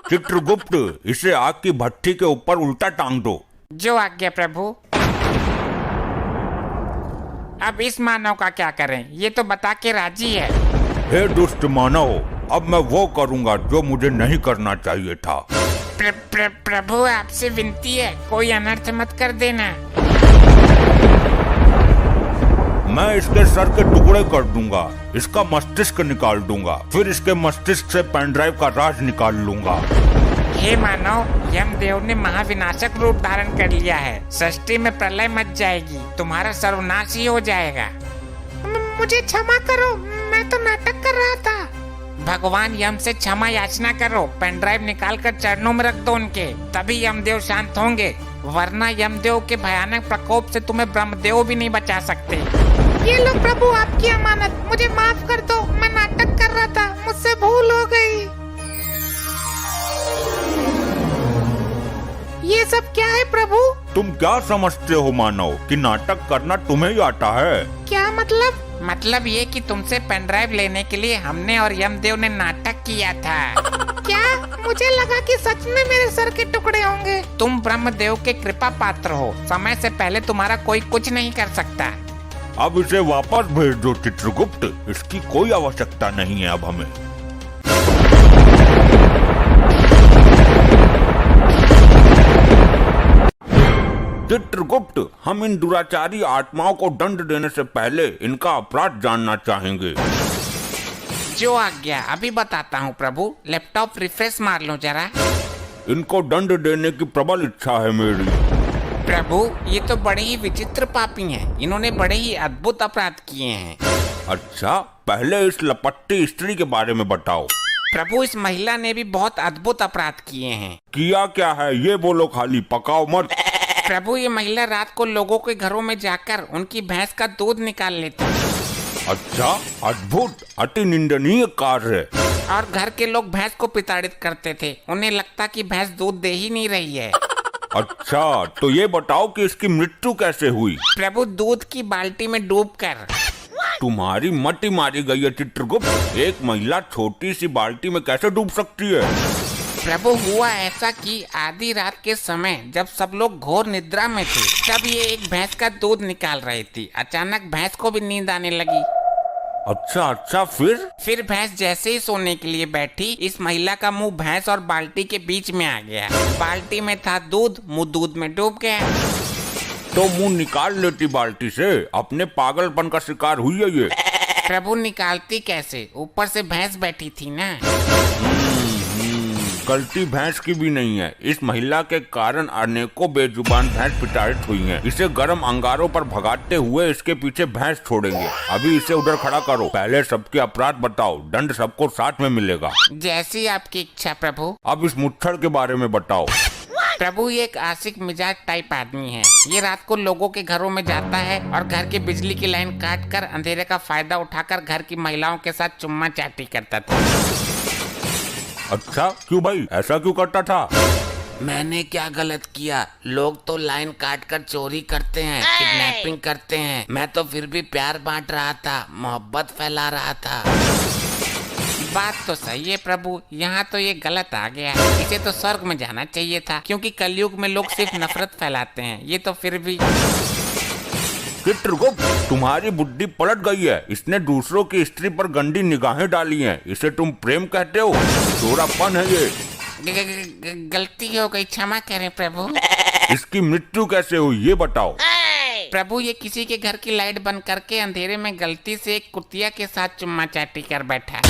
चित्रगुप्त, इसे आग की भट्टी के ऊपर उल्टा टांग दो। जो आज्ञा प्रभु। अब इस मानव का क्या करें, ये तो बता के राजी है। हे दुष्ट मानव, अब मैं वो करूंगा जो मुझे नहीं करना चाहिए था। प्रभु आपसे विनती है, कोई अनर्थ मत कर देना। मैं इसके सर के टुकड़े कर दूंगा, इसका मस्तिष्क निकाल दूंगा, फिर इसके मस्तिष्क से पेन ड्राइव का राज निकाल लूंगा। हे मानव, यमदेव ने महाविनाशक रूप धारण कर लिया है। सृष्टि में प्रलय मच जाएगी, तुम्हारा सर्वनाश ही हो जाएगा। मुझे क्षमा करो, मैं तो नाटक कर रहा था। भगवान यम से क्षमा याचना करो, पेन ड्राइव निकाल कर चरणों में रख दो उनके, तभी यमदेव शांत होंगे। वरना यमदेव के भयानक प्रकोप से तुम्हें ब्रह्मदेव भी नहीं बचा सकते। ये लो प्रभु आपकी अमानत, मुझे माफ कर दो, मैं नाटक कर रहा था, मुझसे भूल हो गई। ये सब क्या है प्रभु? तुम क्या समझते हो मानव कि नाटक करना तुम्हें ही आता है? क्या मतलब? मतलब ये कि तुमसे पेन ड्राइव लेने के लिए हमने और यमदेव ने नाटक किया था। क्या? मुझे लगा कि सच में मेरे सर के टुकड़े होंगे। तुम ब्रह्मदेव के कृपा पात्र हो, समय से पहले तुम्हारा कोई कुछ नहीं कर सकता। अब इसे वापस भेज दो चित्रगुप्त, इसकी कोई आवश्यकता नहीं है अब हमें। चित्रगुप्त, हम इन दुराचारी आत्माओं को दंड देने से पहले इनका अपराध जानना चाहेंगे। जो आज्ञा, अभी बताता हूँ प्रभु। लैपटॉप रिफ्रेश मार लो जरा। इनको दंड देने की प्रबल इच्छा है मेरी। प्रभु, ये तो बड़े ही विचित्र पापी हैं। इन्होंने बड़े ही अद्भुत अपराध किए हैं। अच्छा, पहले इस लपट्टी स्त्री के बारे में बताओ। प्रभु, इस महिला ने भी बहुत अद्भुत अपराध किए हैं। किया क्या है ये बोलो, खाली पकाओ मत। प्रभु, ये महिला रात को लोगों के घरों में जाकर उनकी भैंस का दूध निकाल लेती है। अच्छा, अद्भुत, अति निंदनीय कार्य। और घर के लोग भैंस को प्रताड़ित करते थे। उन्हें लगता कि भैंस दूध दे ही नहीं रही है। अच्छा, तो ये बताओ कि इसकी मृत्यु कैसे हुई? प्रभु, दूध की बाल्टी में डूबकर। तुम्हारी मति मारी गई है चित्रगुप्त। एक महिला छोटी सी बाल्टी में कैसे डूब सकती है? प्रभु, हुआ ऐसा कि आधी रात के समय जब सब लोग घोर निद्रा में थे, तब ये एक भैंस का दूध निकाल रही थी। अचानक भैंस को भी नींद आने लगी। अच्छा, फिर भैंस जैसे ही सोने के लिए बैठी, इस महिला का मुंह भैंस और बाल्टी के बीच में आ गया। बाल्टी में था दूध, मुंह दूध में डूब गया। तो मुंह निकाल लेती बाल्टी से। अपने पागलपन का शिकार हुई है ये। प्रभु, निकालती कैसे? ऊपर से भैंस बैठी थी ना। गलती भैंस की भी नहीं है। इस महिला के कारण अनेकों बेजुबान भैंस प्रताड़ित हुई हैं। इसे गर्म अंगारों पर भगाते हुए इसके पीछे भैंस छोड़ेंगे। अभी इसे उधर खड़ा करो। पहले सबके अपराध बताओ, दंड सबको साथ में मिलेगा। जैसी आपकी इच्छा प्रभु। अब इस मुच्छर के बारे में बताओ। प्रभु, ये एक आशिक मिजाज टाइप आदमी है। ये रात को लोगों के घरों में जाता है और घर की बिजली की लाइन काट कर अंधेरे का फायदा उठाकर घर की महिलाओं के साथ चुम्मा चाटी करता था। अच्छा, क्यों भाई, ऐसा क्यों करता था? मैंने क्या गलत किया? लोग तो लाइन काट कर चोरी करते हैं, किडनैपिंग करते हैं। मैं तो फिर भी प्यार बांट रहा था, मोहब्बत फैला रहा था। बात तो सही है प्रभु, यहाँ तो ये गलत आ गया। इसे तो स्वर्ग में जाना चाहिए था, क्योंकि कलयुग में लोग सिर्फ नफरत फैलाते हैं। ये तो फिर भी। चित्रगुप्त, तुम्हारी बुद्धि पलट गई है। इसने दूसरों की स्त्री पर गंदी निगाहें डाली हैं। इसे तुम प्रेम कहते हो? चोरापन है ये। गलती हो गई, क्षमा करें प्रभु। इसकी मृत्यु कैसे हुई ये बताओ। प्रभु, ये किसी के घर की लाइट बंद करके अंधेरे में गलती से एक कुतिया के साथ चुम्मा चाटी कर बैठा।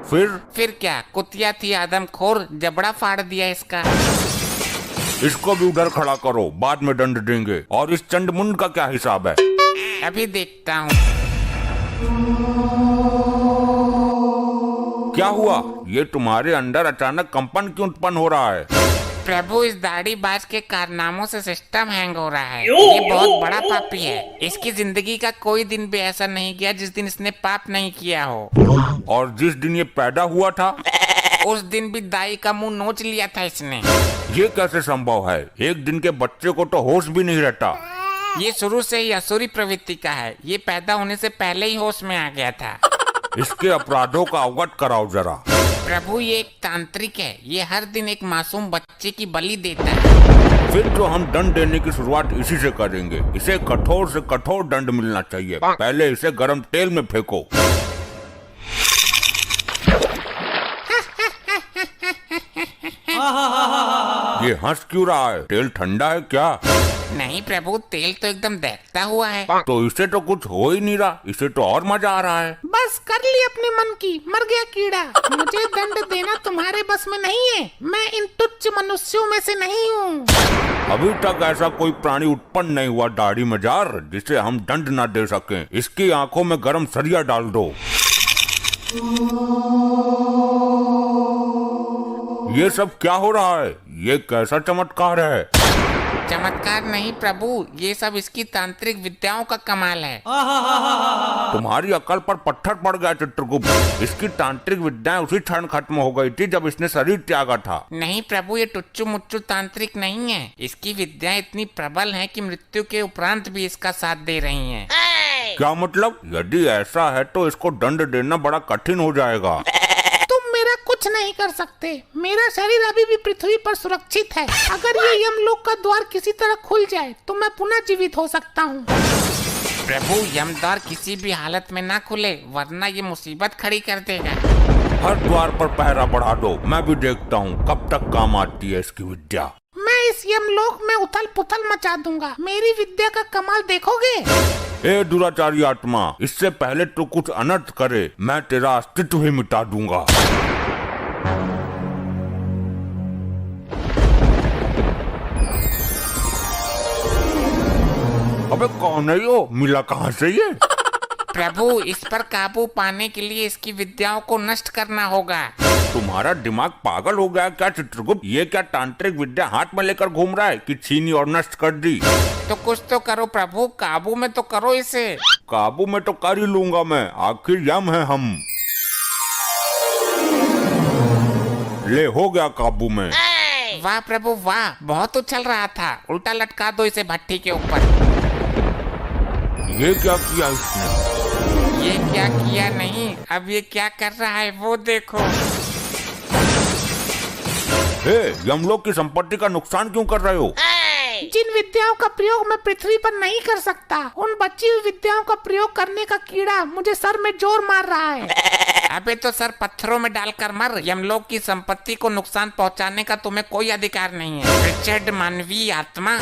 फिर क्या? कुतिया थी आदमखोर, जबड़ा फाड़ दिया इसका। इसको भी उधर खड़ा करो, बाद में दंड देंगे। और इस चंडमुंड का क्या हिसाब है? अभी देखता हूँ। क्या हुआ? ये तुम्हारे अंदर अचानक कंपन क्यों उत्पन्न हो रहा है? प्रभु, इस दाढ़ीबाज के कारनामों से सिस्टम हैंग हो रहा है। ये बहुत बड़ा पापी है। इसकी जिंदगी का कोई दिन भी ऐसा नहीं गया जिस दिन इसने पाप नहीं किया हो। और जिस दिन ये पैदा हुआ था, उस दिन भी दाई का मुंह नोच लिया था इसने। ये कैसे संभव है? एक दिन के बच्चे को तो होश भी नहीं रहता। ये शुरू से ही असुरी प्रवृत्ति का है। ये पैदा होने से पहले ही होश में आ गया था। इसके अपराधों का अवगत कराओ जरा। प्रभु, ये एक तांत्रिक है। ये हर दिन एक मासूम बच्चे की बलि देता है। फिर तो हम दंड देने की शुरुआत इसी से करेंगे। इसे कठोर से कठोर दंड मिलना चाहिए। पहले इसे गर्म तेल में फेंको। ये हंस क्यों रहा है? तेल ठंडा है क्या? नहीं प्रभु, तेल तो एकदम दहकता हुआ है। तो इसे तो कुछ हो ही नहीं रहा। इसे तो और मजा आ रहा है। बस कर ली अपने मन की, मर गया कीड़ा। मुझे दंड देना तुम्हारे बस में नहीं है। मैं इन तुच्छ मनुष्यों में से नहीं हूँ। अभी तक ऐसा कोई प्राणी उत्पन्न नहीं हुआ दाढ़ी मजार जिसे हम दंड न दे सकें। इसकी आंखों में गर्म सरिया डाल दो। ये सब क्या हो रहा है? ये कैसा चमत्कार है? चमत्कार नहीं प्रभु, ये सब इसकी तांत्रिक विद्याओं का कमाल है। तुम्हारी अकल पर पत्थर पड़ गया चित्रगुप्त। इसकी तांत्रिक विद्याएं उसी क्षण खत्म हो गई थी जब इसने शरीर त्यागा था। नहीं प्रभु, ये टुच्चू मुच्चू तांत्रिक नहीं है। इसकी विद्याएं इतनी प्रबल हैं कि मृत्यु के उपरांत भी इसका साथ दे रही हैं। क्या मतलब? यदि ऐसा है तो इसको दंड देना बड़ा कठिन हो जाएगा। तुम मेरा कुछ नहीं कर सकते। मेरा शरीर अभी भी पृथ्वी पर सुरक्षित है। अगर ये यमलोक का द्वार किसी तरह खुल जाए तो मैं पुनः जीवित हो सकता हूँ। प्रभु, यमद्वार किसी भी हालत में ना खुले, वरना ये मुसीबत खड़ी कर देगा। हर द्वार पर पहरा बढ़ा दो, मैं भी देखता हूँ कब तक काम आती है इसकी विद्या। मैं इस यमलोक में उथल पुथल मचा दूंगा। मेरी विद्या का कमाल देखोगे? ए दुराचारी आत्मा, इससे पहले तो कुछ अनर्थ करे, मैं तेरा अस्तित्व ही मिटा दूंगा। अबे कौन है यो? मिला कहाँ से ये? प्रभु, इस पर काबू पाने के लिए इसकी विद्याओं को नष्ट करना होगा। तुम्हारा दिमाग पागल हो गया क्या चित्रगुप्त? ये क्या तांत्रिक विद्या हाथ में लेकर घूम रहा है कि छीनी और नष्ट कर दी? तो कुछ तो करो प्रभु, काबू में तो करो इसे। काबू में तो कर ही लूंगा मैं, आखिर यम है हम। ले हो गया काबू में। वाह प्रभु वाह, बहुत उछल रहा था। उल्टा लटका दो इसे भट्टी के ऊपर। ये क्या किया इसने? ये क्या किया नहीं, अब ये क्या कर रहा है वो देखो। हे, यमलोक की संपत्ति का नुकसान क्यों कर रहे हो? जिन विद्याओं का प्रयोग मैं पृथ्वी पर नहीं कर सकता, उन बची हुई विद्याओं का प्रयोग करने का कीड़ा मुझे सर में जोर मार रहा है। अबे तो सर पत्थरों में डालकर मर। यमलोक की संपत्ति को नुकसान पहुंचाने का तुम्हें कोई अधिकार नहीं है, रिचर्ड मानवीय आत्मा।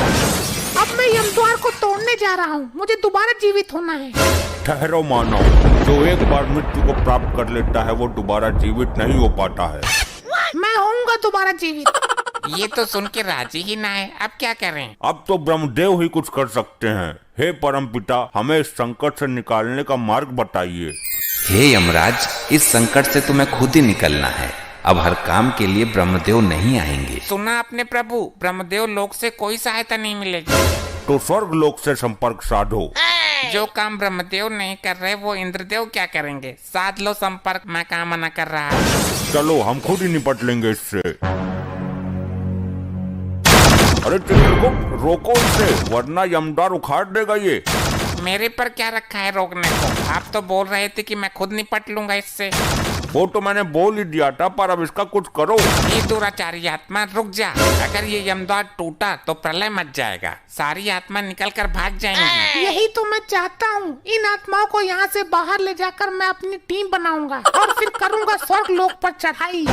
अब मैं यमद्वार को तोड़ने जा रहा हूँ। मुझे दोबारा जीवित होना है। ठहरो मानव, जो एक बार मृत्यु को प्राप्त कर लेता है वो दोबारा जीवित नहीं हो पाता है। मैं होऊंगा दोबारा जीवित। ये तो सुन के राजी ही ना है, अब क्या करें? अब तो ब्रह्मदेव ही कुछ कर सकते हैं। हे परमपिता, हमें इस संकट से निकालने का मार्ग बताइए। हे यमराज, इस संकट से तुम्हें खुद ही निकलना है। अब हर काम के लिए ब्रह्मदेव नहीं आएंगे। सुना आपने प्रभु, ब्रह्मदेव लोक से कोई सहायता नहीं मिलेगी। तो स्वर्ग लोक से संपर्क साधो। जो काम ब्रह्मदेव नहीं कर रहे वो इंद्रदेव क्या करेंगे? साध लो संपर्क, मैं कहाँ मना कर रहा। चलो हम खुद ही निपट लेंगे इससे। अरे चित्रगुप्त, रोको इसे, वरना यमद्वार उखाड़ देगा ये। मेरे पर क्या रखा है रोकने को? आप तो बोल रहे थे कि मैं खुद निपट लूंगा इससे। वो तो मैंने बोल ही दिया था, पर अब इसका कुछ करो। ये दुराचारी आत्मा रुक जा। अगर ये यमद्वार टूटा तो प्रलय मच जाएगा, सारी आत्मा निकल कर भाग जाएंगी। यही तो मैं चाहता हूँ। इन आत्माओं को यहाँ से बाहर ले जाकर मैं अपनी टीम बनाऊंगा और फिर करूँगा स्वर्ग लोक पर चढ़ाई।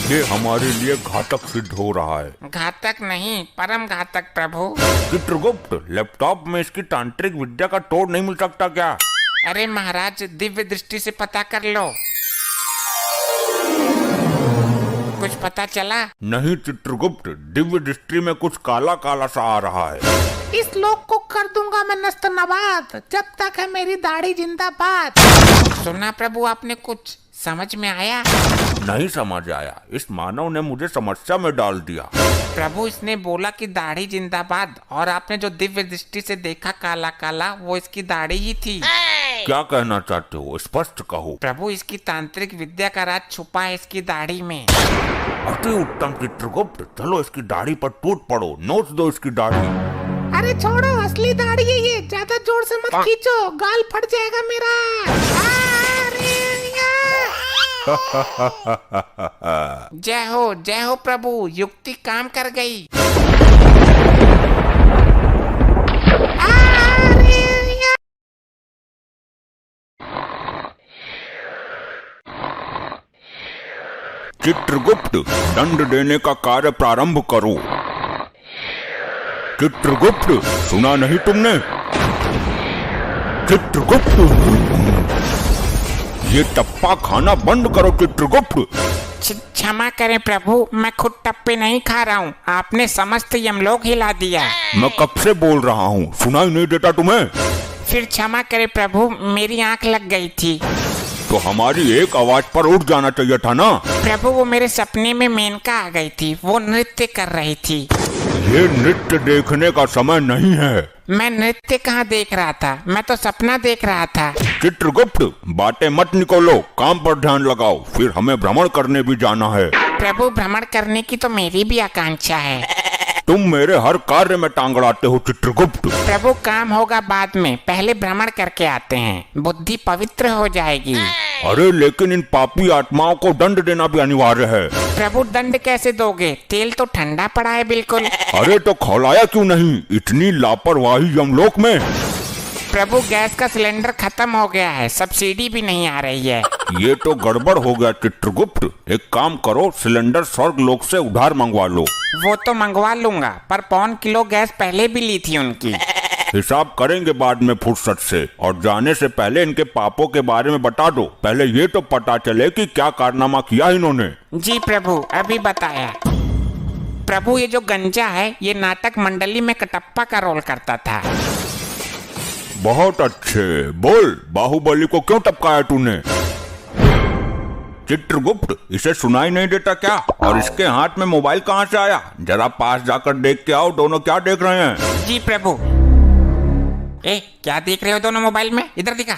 ये हमारे लिए घातक सिद्ध हो रहा है। घातक नहीं, परम घातक प्रभु। चित्रगुप्त, लैपटॉप में इसकी तांत्रिक विद्या का तोड़ नहीं मिल सकता क्या? अरे महाराज, दिव्य दृष्टि से पता कर लो। कुछ पता चला? नहीं चित्रगुप्त, दिव्य दृष्टि में कुछ काला काला सा आ रहा है। इस लोक को कर दूंगा मैं नस्त नबाद, जब तक है मेरी दाढ़ी जिंदाबाद। सुना प्रभु आपने? कुछ समझ में आया? नहीं समझ आया। इस मानव ने मुझे समस्या में डाल दिया। प्रभु, इसने बोला कि दाढ़ी जिंदाबाद, और आपने जो दिव्य दृष्टि से देखा काला काला, वो इसकी दाढ़ी ही थी। क्या कहना चाहते हो? स्पष्ट कहो। प्रभु, इसकी तांत्रिक विद्या का राज छुपा है इसकी दाढ़ी में। अति उत्तम चित्रगुप्त, चलो इसकी दाढ़ी पर टूट पड़ो, नोच दो इसकी दाढ़ी। अरे छोड़ो, असली दाढ़ी है ये। ज्यादा जोर से मत खींचो, गाल फट जाएगा मेरा। जय हो प्रभु, युक्ति काम कर गई। चित्रगुप्त, दंड देने का कार्य प्रारंभ करो। चित्रगुप्त, सुना नहीं तुमने? चित्रगुप्त, ये टप्पा खाना बंद करो चित्रगुप्त। क्षमा करें प्रभु, मैं खुद टप्पे नहीं खा रहा हूँ। आपने समस्त यमलोक हिला दिया। मैं कब से बोल रहा हूँ, सुनाई नहीं देता तुम्हें? फिर क्षमा करें प्रभु, मेरी आंख लग गई थी। तो हमारी एक आवाज पर उठ जाना चाहिए था ना। प्रभु वो मेरे सपने में मेनका आ गई थी, वो नृत्य कर रही थी। ये नृत्य देखने का समय नहीं है। मैं नृत्य कहाँ देख रहा था, मैं तो सपना देख रहा था। चित्रगुप्त, बातें मत निकोलो, काम पर ध्यान लगाओ, फिर हमें भ्रमण करने भी जाना है। प्रभु भ्रमण करने की तो मेरी भी आकांक्षा है। तुम मेरे हर कार्य में टांग अड़ाते हो चित्रगुप्त। प्रभु काम होगा बाद में, पहले भ्रमण करके आते हैं, बुद्धि पवित्र हो जाएगी। अरे लेकिन इन पापी आत्माओं को दंड देना भी अनिवार्य है। प्रभु दंड कैसे दोगे, तेल तो ठंडा पड़ा है बिल्कुल। अरे तो खौलाया क्यों नहीं, इतनी लापरवाही यमलोक में। प्रभु गैस का सिलेंडर खत्म हो गया है, सब्सिडी भी नहीं आ रही है। ये तो गड़बड़ हो गया चित्रगुप्त। एक काम करो, सिलेंडर स्वर्ग लोक से उधार मंगवा लो। वो तो मंगवा लूंगा, पर 1 किलो गैस पहले भी ली थी उनकी। हिसाब करेंगे बाद में फुर्सत से, और जाने से पहले इनके पापों के बारे में बता दो। पहले ये तो पता चले कि क्या कारनामा किया इन्होंने। जी प्रभु, अभी बताया। प्रभु ये जो गंजा है, ये नाटक मंडली में कटप्पा का रोल करता था। बहुत अच्छे, बोल बाहुबली को क्यों टपकाया तूने? चित्रगुप्त, इसे सुनाई नहीं देता क्या? और इसके हाथ में मोबाइल कहाँ से आया? जरा पास जाकर देख के आओ, दोनों क्या देख रहे हैं? जी प्रभु। क्या देख रहे हो दोनों मोबाइल में, इधर दिखा।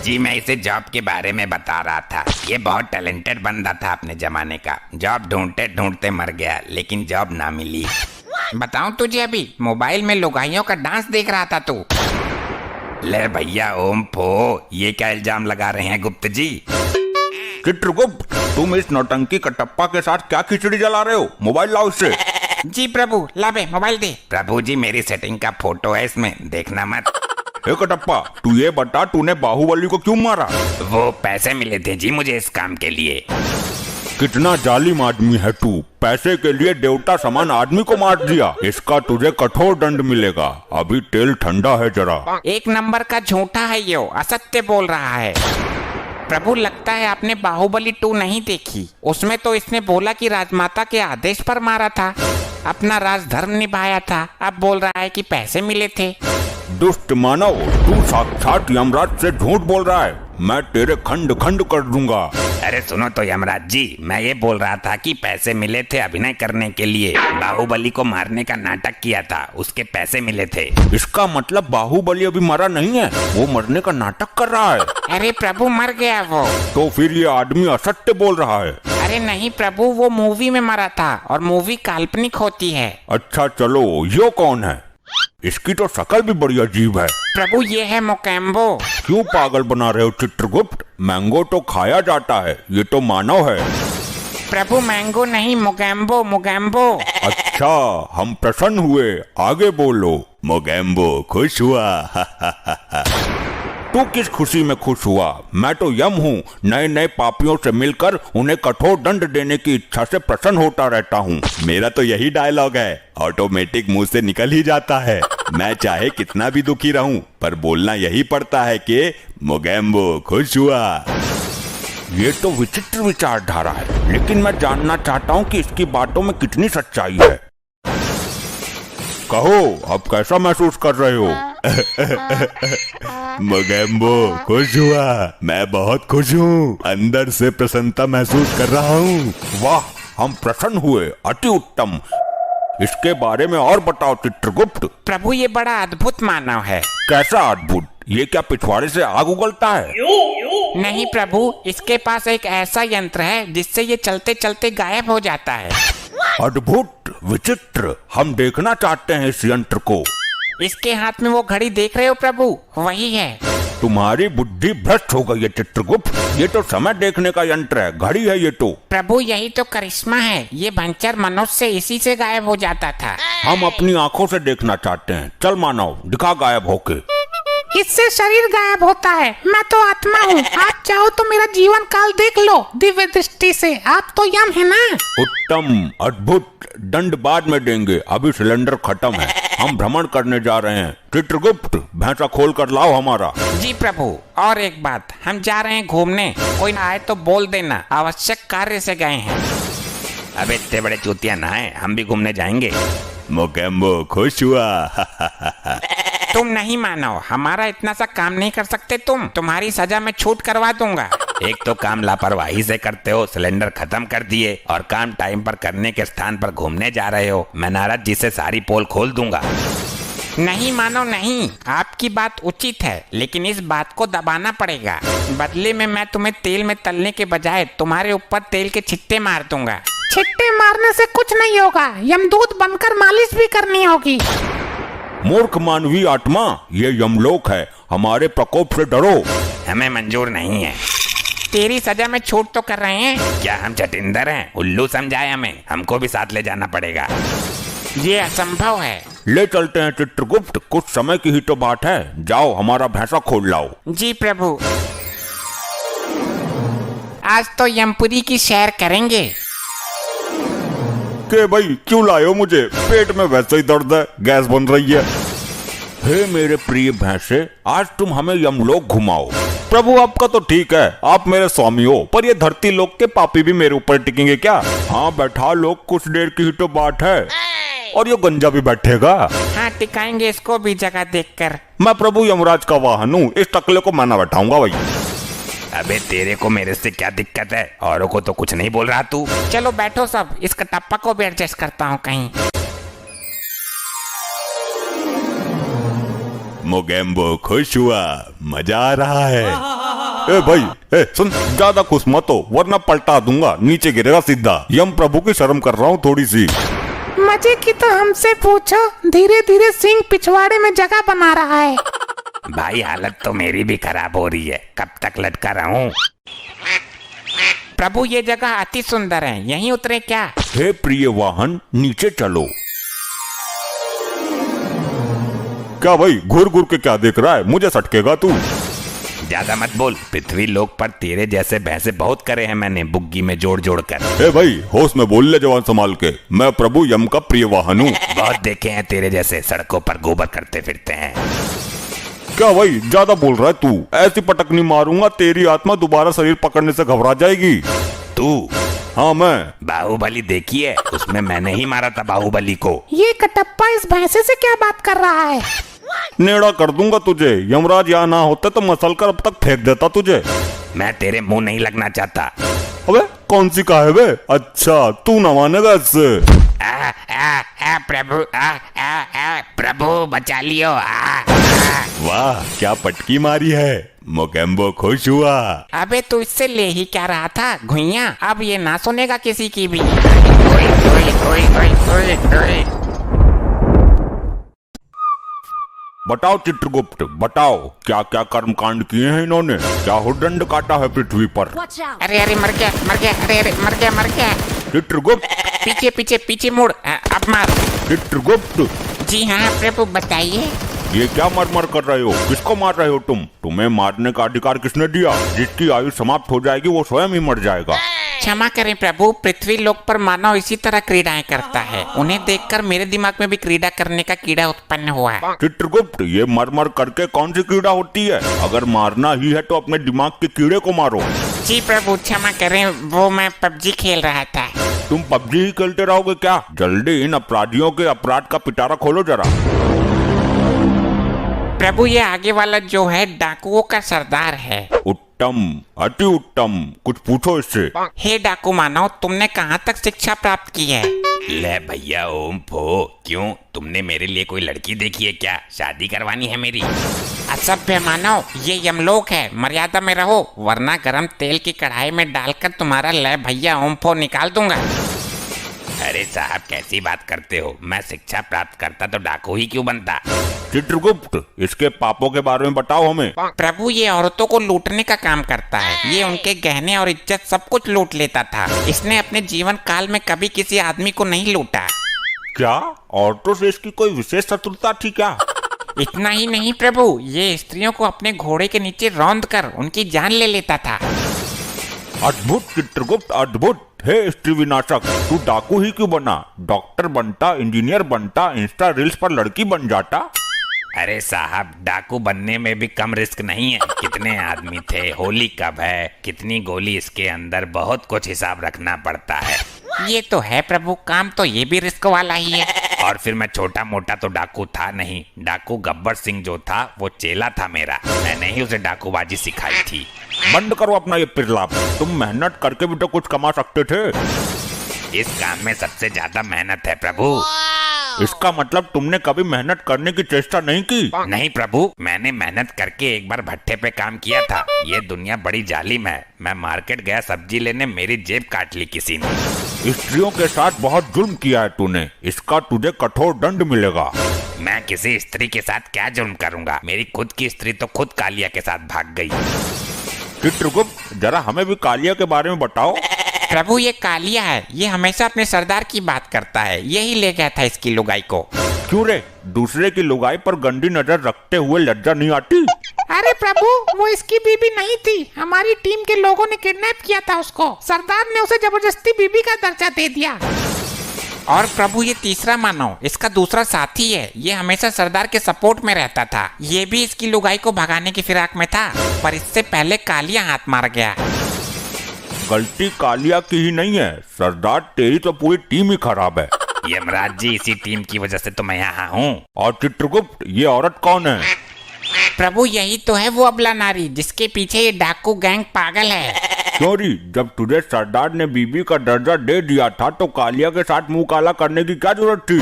जी मैं इसे जॉब के बारे में बता रहा था। ये बहुत टैलेंटेड बंदा था अपने जमाने का। जॉब ढूंढते ढूंढते मर गया, लेकिन जॉब ना मिली। बताऊं तुझे, अभी मोबाइल में लुगाइयों का डांस देख रहा था तू। ले भैया ओम फो, ये क्या इल्जाम लगा रहे हैं गुप्त जी? चित्रगुप्त, तुम इस नौटंकी कटप्पा के साथ क्या खिचड़ी जला रहे हो? मोबाइल लाओ इससे। जी प्रभु, ला बे मोबाइल दे। प्रभु जी मेरी सेटिंग का फोटो है इसमें, देखना मत। हे कटप्पा, तू ये बता, तूने बाहुबली को क्यों मारा? वो पैसे मिले थे जी मुझे इस काम के लिए। कितना जालिम आदमी है तू, पैसे के लिए देवता समान आदमी को मार दिया। इसका तुझे कठोर दंड मिलेगा। अभी तेल ठंडा है जरा। 1 नंबर का झूठा है ये, असत्य बोल रहा है। प्रभु लगता है आपने बाहुबली 2 नहीं देखी। उसमें तो इसने बोला कि राजमाता के आदेश पर मारा था, अपना राजधर्म निभाया था। अब बोल रहा है कि पैसे मिले थे। दुष्ट मानव, तू साक्षात यमराज से झूठ बोल रहा है। मैं तेरे खंड खंड कर दूंगा। अरे सुनो तो यमराज जी, मैं ये बोल रहा था कि पैसे मिले थे अभिनय करने के लिए। बाहुबली को मारने का नाटक किया था, उसके पैसे मिले थे। इसका मतलब बाहुबली अभी मरा नहीं है, वो मरने का नाटक कर रहा है। अरे प्रभु मर गया वो। तो फिर ये आदमी असत्य बोल रहा है। अरे नहीं प्रभु, वो मूवी में मरा था, और मूवी काल्पनिक होती है। अच्छा चलो, यो कौन है? इसकी तो शक्ल भी बड़ी अजीब है। प्रभु ये है मोकेम्बो। क्यों पागल बना रहे हो चित्रगुप्त? मैंगो तो खाया जाता है, ये तो मानव है। प्रभु मैंगो नहीं, मोगैम्बो मोगैम्बो। अच्छा, हम प्रसन्न हुए, आगे बोलो। मोगैम्बो खुश हुआ। तू किस खुशी में खुश हुआ? मैं तो यम हूँ, नए नए पापियों से मिलकर उन्हें कठोर दंड देने की इच्छा से प्रसन्न होता रहता हूँ। मेरा तो यही डायलॉग है, ऑटोमेटिक मुंह से निकल ही जाता है। मैं चाहे कितना भी दुखी रहूं, पर बोलना यही पड़ता है कि मोगैम्बो खुश हुआ। ये तो विचित्र विचारधारा है, लेकिन मैं जानना चाहता हूँ कि इसकी बातों में कितनी सच्चाई है। कहो, अब कैसा महसूस कर रहे हो? मोगैम्बो खुश हुआ, मैं बहुत खुश हूँ, अंदर से प्रसन्नता महसूस कर रहा हूँ। वाह, हम प्रसन्न हुए, अति उत्तम। इसके बारे में और बताओ चित्रगुप्त। प्रभु ये बड़ा अद्भुत मानव है। कैसा अद्भुत? ये क्या पिछवाड़े से आग उगलता है? नहीं प्रभु, इसके पास एक ऐसा यंत्र है जिससे ये चलते चलते गायब हो जाता है। अद्भुत, विचित्र, हम देखना चाहते हैं इस यंत्र को। इसके हाथ में वो घड़ी देख रहे हो प्रभु, वही है। तुम्हारी बुद्धि भ्रष्ट हो गई है चित्रगुप्त। ये तो समय देखने का यंत्र है, घड़ी है ये तो। प्रभु यही तो करिश्मा है, ये भंचर मनुष्य इसी से गायब हो जाता था। हम अपनी आंखों से देखना चाहते हैं। चल मानव, दिखा गायब होके। इससे शरीर गायब होता है, मैं तो आत्मा हूँ। आप चाहो तो मेरा जीवन काल देख लो दिव्य दृष्टि से। आप तो यम है ना। उत्तम, अद्भुत, दंड बाद में देंगे, अभी सिलेंडर खत्म है। हम भ्रमण करने जा रहे हैं। चित्रगुप्त, भैंसा खोल कर लाओ हमारा। जी प्रभु, और एक बात, हम जा रहे हैं घूमने, कोई आए तो बोल देना, आवश्यक कार्य से गए हैं। अब इतने बड़े चूतिया ना है, हम भी घूमने जाएंगे। मोगैम्बो खुश हुआ। तुम नहीं मानो, हमारा इतना सा काम नहीं कर सकते तुम। तुम्हारी सजा में छूट करवा दूंगा। एक तो काम लापरवाही से करते हो, सिलेंडर खत्म कर दिए, और काम टाइम पर करने के स्थान पर घूमने जा रहे हो। मैं नारद जी से सारी पोल खोल दूंगा। नहीं मानो नहीं, आपकी बात उचित है, लेकिन इस बात को दबाना पड़ेगा। बदले में मैं तुम्हें तेल में तलने के बजाय तुम्हारे ऊपर तेल के छिट्टे मार दूंगा। छिट्टे मारने से कुछ नहीं होगा, यमदूत बनकर मालिश भी करनी होगी। मूर्ख मानवीय आत्मा, ये यमलोक है, हमारे प्रकोप से डरो। हमें मंजूर नहीं है। तेरी सजा में छूट तो कर रहे हैं। क्या हम चटिंदर हैं? उल्लू समझाए हमें, हमको भी साथ ले जाना पड़ेगा। ये असंभव है। ले चलते हैं चित्रगुप्त, कुछ समय की ही तो बात है। जाओ हमारा भैंसा खोल लाओ। जी प्रभु। आज तो यमपुरी की सैर करेंगे। के भाई क्यों लाए हो मुझे? पेट में वैसे ही दर्द है, गैस बन रही है। हे मेरे प्रिय भैंसे, आज तुम हमें यमलोक घुमाओ। प्रभु आपका तो ठीक है, आप मेरे स्वामी हो, पर ये धरती लोक के पापी भी मेरे ऊपर टिकेंगे क्या? हाँ बैठा लोग, कुछ देर की ही तो बात है। और ये गंजा भी बैठेगा? हाँ टिकाएंगे इसको भी जगह देखकर। मैं प्रभु यमराज का वाहन हूँ, इस टकले को मैं ना बैठाऊंगा भाई। अबे तेरे को मेरे से क्या दिक्कत है? औरों को तो कुछ नहीं बोल रहा तू। चलो बैठो सब, इस कटप्पा को भी एडजस्ट करता हूँ कहीं। मोगेम्बो खुश हुआ, मजा आ रहा है। ए भाई, ए सुन, ज्यादा खुश मत हो वरना पलटा दूंगा, नीचे गिरेगा सीधा। यम प्रभु की शर्म कर रहा हूँ थोड़ी सी। मजे की तो हमसे पूछो, धीरे धीरे सिंह पिछवाड़े में जगह बना रहा है। भाई हालत तो मेरी भी खराब हो रही है, कब तक लटका रहूं? प्रभु ये जगह अति सुंदर है, यहीं उतरे क्या? हे प्रिय वाहन, नीचे चलो। क्या भाई घूर घूर के क्या देख रहा है? मुझे सटकेगा तू। ज्यादा मत बोल, पृथ्वी लोक पर तेरे जैसे भैंसे बहुत करे हैं मैंने, बुग्गी में जोड़ जोड़ कर। ए भाई होश में बोल ले जवान संभाल के, मैं प्रभु यम का प्रिय वाहन हूँ। बहुत देखे हैं तेरे जैसे सड़कों पर गोबर करते फिरते हैं। क्या भाई ज्यादा बोल रहा है तू? ऐसी पटकनी मारूंगा तेरी आत्मा दोबारा शरीर पकड़ने से घबरा जाएगी। तू? हाँ मैं। बाहुबली देखी है? उसमें मैंने ही मारा था बाहुबली को। ये कटप्पा इस भैंसे से क्या बात कर रहा है? नेड़ा कर दूंगा तुझे, यमराज यहाँ ना होता तो मसल कर अब तक फेंक देता तुझे। मैं तेरे मुंह नहीं लगना चाहता। अबे कौन सी का है बे? अच्छा तू ना मानेगा इससे। प्रभु प्रभु बचा लियो। वाह क्या पटकी मारी है, मोगेम्बो खुश हुआ। अबे तू इससे ले ही क्या रहा था घुइया, अब ये ना सुनेगा किसी की भी। बताओ चित्रगुप्त, बताओ क्या क्या कर्म कांड किए हैं इन्होंने? क्या हुडदंड काटा है पृथ्वी पर? अरे अरे मर गया मर गया, अरे अरे मर गया मर गया। चित्रगुप्त, पीछे पीछे पीछे मुड़, अब मार। चित्रगुप्त, जी हाँ प्रभु बताइए। ये क्या मरमर कर रहे हो? किसको मार रहे हो तुम? तुम्हें मारने का अधिकार किसने दिया? जिसकी आयु समाप्त हो जाएगी वो स्वयं ही मर जाएगा। क्षमा करें प्रभु, पृथ्वी लोक पर मानव इसी तरह क्रीड़ाएं करता है, उन्हें देखकर मेरे दिमाग में भी क्रीड़ा करने का कीड़ा उत्पन्न हुआ है। चित्रगुप्त, ये मरमर करके कौन सी कीड़ा होती है? अगर मारना ही है तो अपने दिमाग के कीड़े को मारो। जी प्रभु क्षमा करें, वो मैं पबजी खेल रहा था। तुम पबजी ही खेलते रहोगे क्या? जल्दी इन अपराधियों के अपराध का पिटारा खोलो जरा। प्रभु ये आगे वाला जो है डाकुओं का सरदार है। उत्तम, अति उत्तम, कुछ पूछो इससे। हे डाकू मानव, तुमने कहाँ तक शिक्षा प्राप्त की है? ले भैया ओम फो, क्यों तुमने मेरे लिए कोई लड़की देखी है क्या? शादी करवानी है मेरी? असभ्य मानव, ये यमलोक है, मर्यादा में रहो वरना गरम तेल की कढ़ाई में डालकर तुम्हारा ले भैया ओम फो निकाल दूंगा। अरे साहब कैसी बात करते हो? मैं शिक्षा प्राप्त करता तो डाकू ही क्यों बनता? चित्रगुप्त, इसके पापों के बारे में बताओ हमें। प्रभु ये औरतों को लूटने का काम करता है, ये उनके गहने और इज्जत सब कुछ लूट लेता था। इसने अपने जीवन काल में कभी किसी आदमी को नहीं लूटा। क्या औरतों से इसकी कोई विशेष शत्रुता थी क्या? इतना ही नहीं प्रभु, ये स्त्रियों को अपने घोड़े के नीचे रौंद कर उनकी जान ले लेता था। अद्भुत चित्रगुप्त, अद्भुत। हे स्त्री विनाशक, तू डाकू ही क्यों बना? डॉक्टर बनता, इंजीनियर बनता, इंस्टा रील्स पर लड़की बन जाता। अरे साहब डाकू बनने में भी कम रिस्क नहीं है। कितने आदमी थे, होली कब है, कितनी गोली इसके अंदर, बहुत कुछ हिसाब रखना पड़ता है। ये तो है प्रभु, काम तो ये भी रिस्क वाला ही है। और फिर मैं छोटा मोटा तो डाकू था नहीं। डाकू गब्बर सिंह जो था वो चेला था मेरा, मैंने ही उसे डाकूबाजी सिखाई थी। बंद करो अपना ये पिरलाप। तुम मेहनत करके भी तो कुछ कमा सकते थे। इस काम में सबसे ज्यादा मेहनत है प्रभु। इसका मतलब तुमने कभी मेहनत करने की चेष्टा नहीं की? नहीं प्रभु, मैंने मेहनत करके एक बार भट्टे पे काम किया था। ये दुनिया बड़ी जालिम है। मैं मार्केट गया सब्जी लेने, मेरी जेब काट ली किसी ने। स्त्रियों के साथ बहुत जुल्म किया है तूने, इसका तुझे कठोर दंड मिलेगा। मैं किसी स्त्री के साथ क्या जुर्म करूंगा? मेरी खुद की स्त्री तो खुद कालिया के साथ भाग गई। चित्रगुप्त, जरा हमें भी कालिया के बारे में बताओ। प्रभु ये कालिया है, ये हमेशा अपने सरदार की बात करता है। यही ले गया था इसकी लुगाई को। क्यों रे, दूसरे की लुगाई पर गंदी नजर रखते हुए लज्जा नहीं आती? अरे प्रभु, वो इसकी बीबी नहीं थी, हमारी टीम के लोगों ने किडनैप किया था उसको। सरदार ने उसे जबरदस्ती बीबी का दर्जा दे दिया। और प्रभु ये तीसरा मानव इसका दूसरा साथी है। ये हमेशा सरदार के सपोर्ट में रहता था। ये भी इसकी लुगाई को भगाने की फिराक में था, पर इससे पहले कालिया हाथ मार गया। गलती कालिया की ही नहीं है सरदार, तेरी तो पूरी टीम ही खराब है। यमराज जी, इसी टीम की वजह से तो मैं यहाँ हूँ। और चित्रगुप्त, ये औरत कौन है? प्रभु यही तो है वो अबला नारी जिसके पीछे ये डाकू गैंग पागल है। क्यों री, जब तुझे सरदार ने बीबी का दर्जा दे दिया था तो कालिया के साथ मुंह काला करने की क्या जरूरत थी?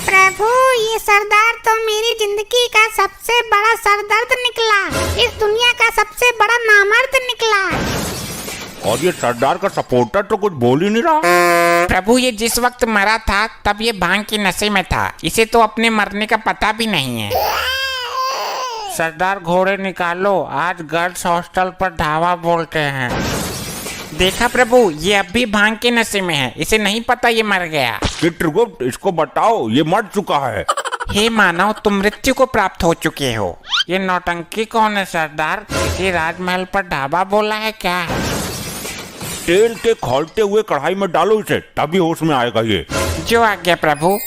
प्रभु, ये सरदार तो मेरी जिंदगी का सबसे बड़ा सरदर्द निकला। इस दुनिया का सबसे बड़ा नामर्द निकला। और ये सरदार का सपोर्टर तो कुछ बोल ही नहीं रहा। प्रभु ये जिस वक्त मरा था तब ये भांग के नशे में था। इसे तो अपने मरने का पता भी नहीं है। सरदार घोड़े निकालो, आज गर्ल्स हॉस्टल पर धावा बोलते हैं। देखा प्रभु, ये अब भी भांग के नशे में है। इसे नहीं पता ये मर गया। चित्रगुप्त, इसको बताओ ये मर चुका है। हे मानव, तुम मृत्यु को प्राप्त हो चुके हो। ये नौटंकी कौन है सरदार? किसी राजमहल पर ढाबा बोला है क्या? तेल के खौलते हुए कढ़ाई में डालो इसे, तभी होश में आएगा ये। जो आज्ञा प्रभु।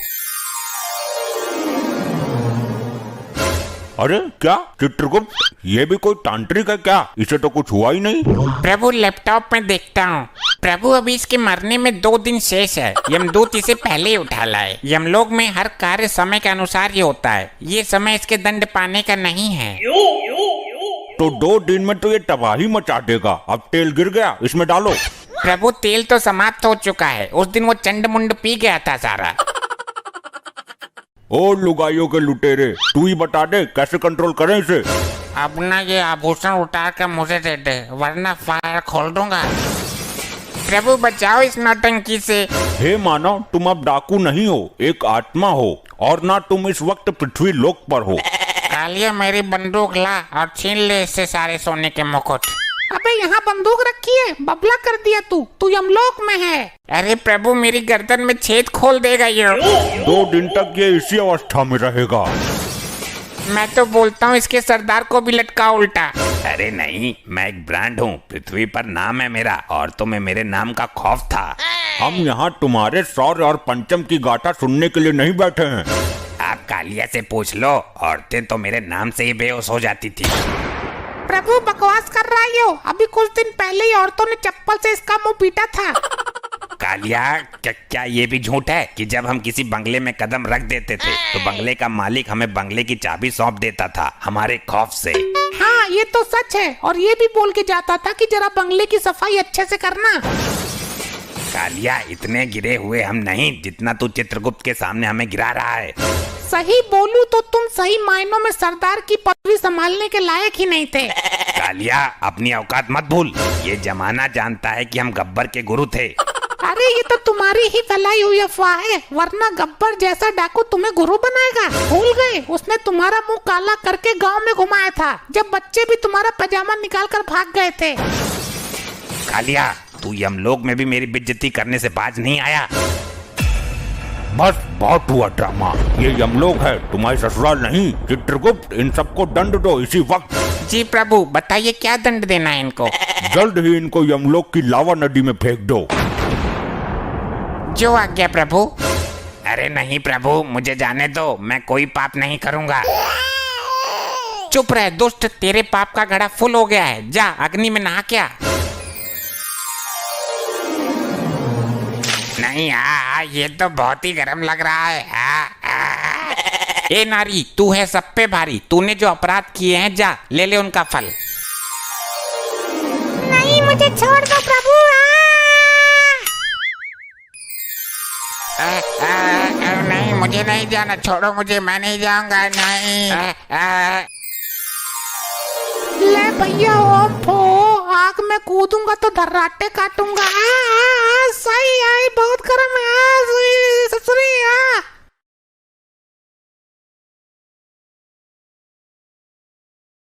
अरे क्या चित्रगुप्त, ये भी कोई तांत्रिक है क्या? इसे तो कुछ हुआ ही नहीं। प्रभु लैपटॉप में देखता हूँ। प्रभु अभी इसके मरने में 2 दिन शेष है। यमदूत इसे पहले ही उठा लाए। यमलोक में हर कार्य समय के अनुसार ही होता है। ये समय इसके दंड पाने का नहीं है। तो 2 दिन में तो ये तबाही मचा देगा। अब तेल गिर गया, इसमें डालो। प्रभु तेल तो समाप्त हो चुका है। उस दिन वो चंड मुंड पी गया था सारा। ओ लुगाइयों के लुटेरे, तू ही बता दे कैसे कंट्रोल करें इसे। अब ना ये आभूषण उतार कर मुझे दे दे, वरना फायर खोल दूंगा। प्रभु बचाओ इस नौटंकी से। हे मानव, तुम अब डाकू नहीं हो, एक आत्मा हो, और ना तुम इस वक्त पृथ्वी लोक पर हो। कालिया मेरी बंदूक ला और छीन ले इससे सारे सोने के मुकुट। अबे यहाँ बंदूक रखी है, बबला कर दिया तू यमलोक में है। अरे प्रभु मेरी गर्दन में छेद खोल देगा ये। 2 दिन तक ये इसी अवस्था में रहेगा। मैं तो बोलता हूँ इसके सरदार को भी लटका उल्टा। अरे नहीं, मैं एक ब्रांड हूँ, पृथ्वी पर नाम है मेरा, और तुम्हें मेरे नाम का खौफ था। हम यहाँ तुम्हारे शौर्य और पंचम की गाथा सुनने के लिए नहीं बैठे हैं। आप कालिया से पूछ लो, औरतें तो मेरे नाम से ही बेहोश हो जाती थी। प्रभु बकवास कर रहा है यो। अभी कुछ दिन पहले ही औरतों ने चप्पल से इसका मुंह पीटा था। कालिया, क्या ये भी झूठ है कि जब हम किसी बंगले में कदम रख देते थे तो बंगले का मालिक हमें बंगले की चाबी सौंप देता था हमारे खौफ से? हाँ ये तो सच है। और ये भी बोल के जाता था कि जरा बंगले की सफाई अच्छे से करना। कालिया, इतने गिरे हुए हम नहीं जितना तू चित्रगुप्त के सामने हमें गिरा रहा है। सही बोलूं तो तुम सही मायनों में सरदार की पदवी संभालने के लायक ही नहीं थे। कालिया, अपनी औकात मत भूल। ये जमाना जानता है कि हम गब्बर के गुरु थे। अरे ये तो तुम्हारी ही फैलाई हुई अफवाह है, वरना गब्बर जैसा डाकू तुम्हें गुरु बनाएगा। भूल गए, उसने तुम्हारा मुंह काला करके गांव में घुमाया था, जब बच्चे भी तुम्हारा पैजामा निकाल कर भाग गए थे। कालिया, तू यमलोक में भी मेरी बेइज्जती करने से बाज नहीं आया। बस बहुत हुआ ड्रामा। ये यमलोक है, तुम्हारी ससुराल नहीं। चित्रगुप्त, इन सबको दंड दो इसी वक्त। जी प्रभु बताइए क्या दंड देना है इनको? जल्द ही इनको यमलोक की लावा नदी में फेंक दो। जो आज्ञा प्रभु। अरे नहीं प्रभु, मुझे जाने दो, मैं कोई पाप नहीं करूंगा। चुप रह दुष्ट, तेरे पाप का घड़ा फुल हो गया है। जा अग्नि में नहा क्या। नहीं, ये तो बहुत ही गर्म लग रहा है। ए नारी, तू है सब पे भारी। तूने जो अपराध किए हैं, जा ले ले उनका फल। छोड़ दो प्रभु। नहीं, मुझे नहीं जाना, छोड़ो मुझे, मैं नहीं जाऊंगा, नहीं। ले भैया ओम फो, आग में कूदूंगा तो धर्राटे काटूंगा। सही आई, बहुत गर्म है। ससुरी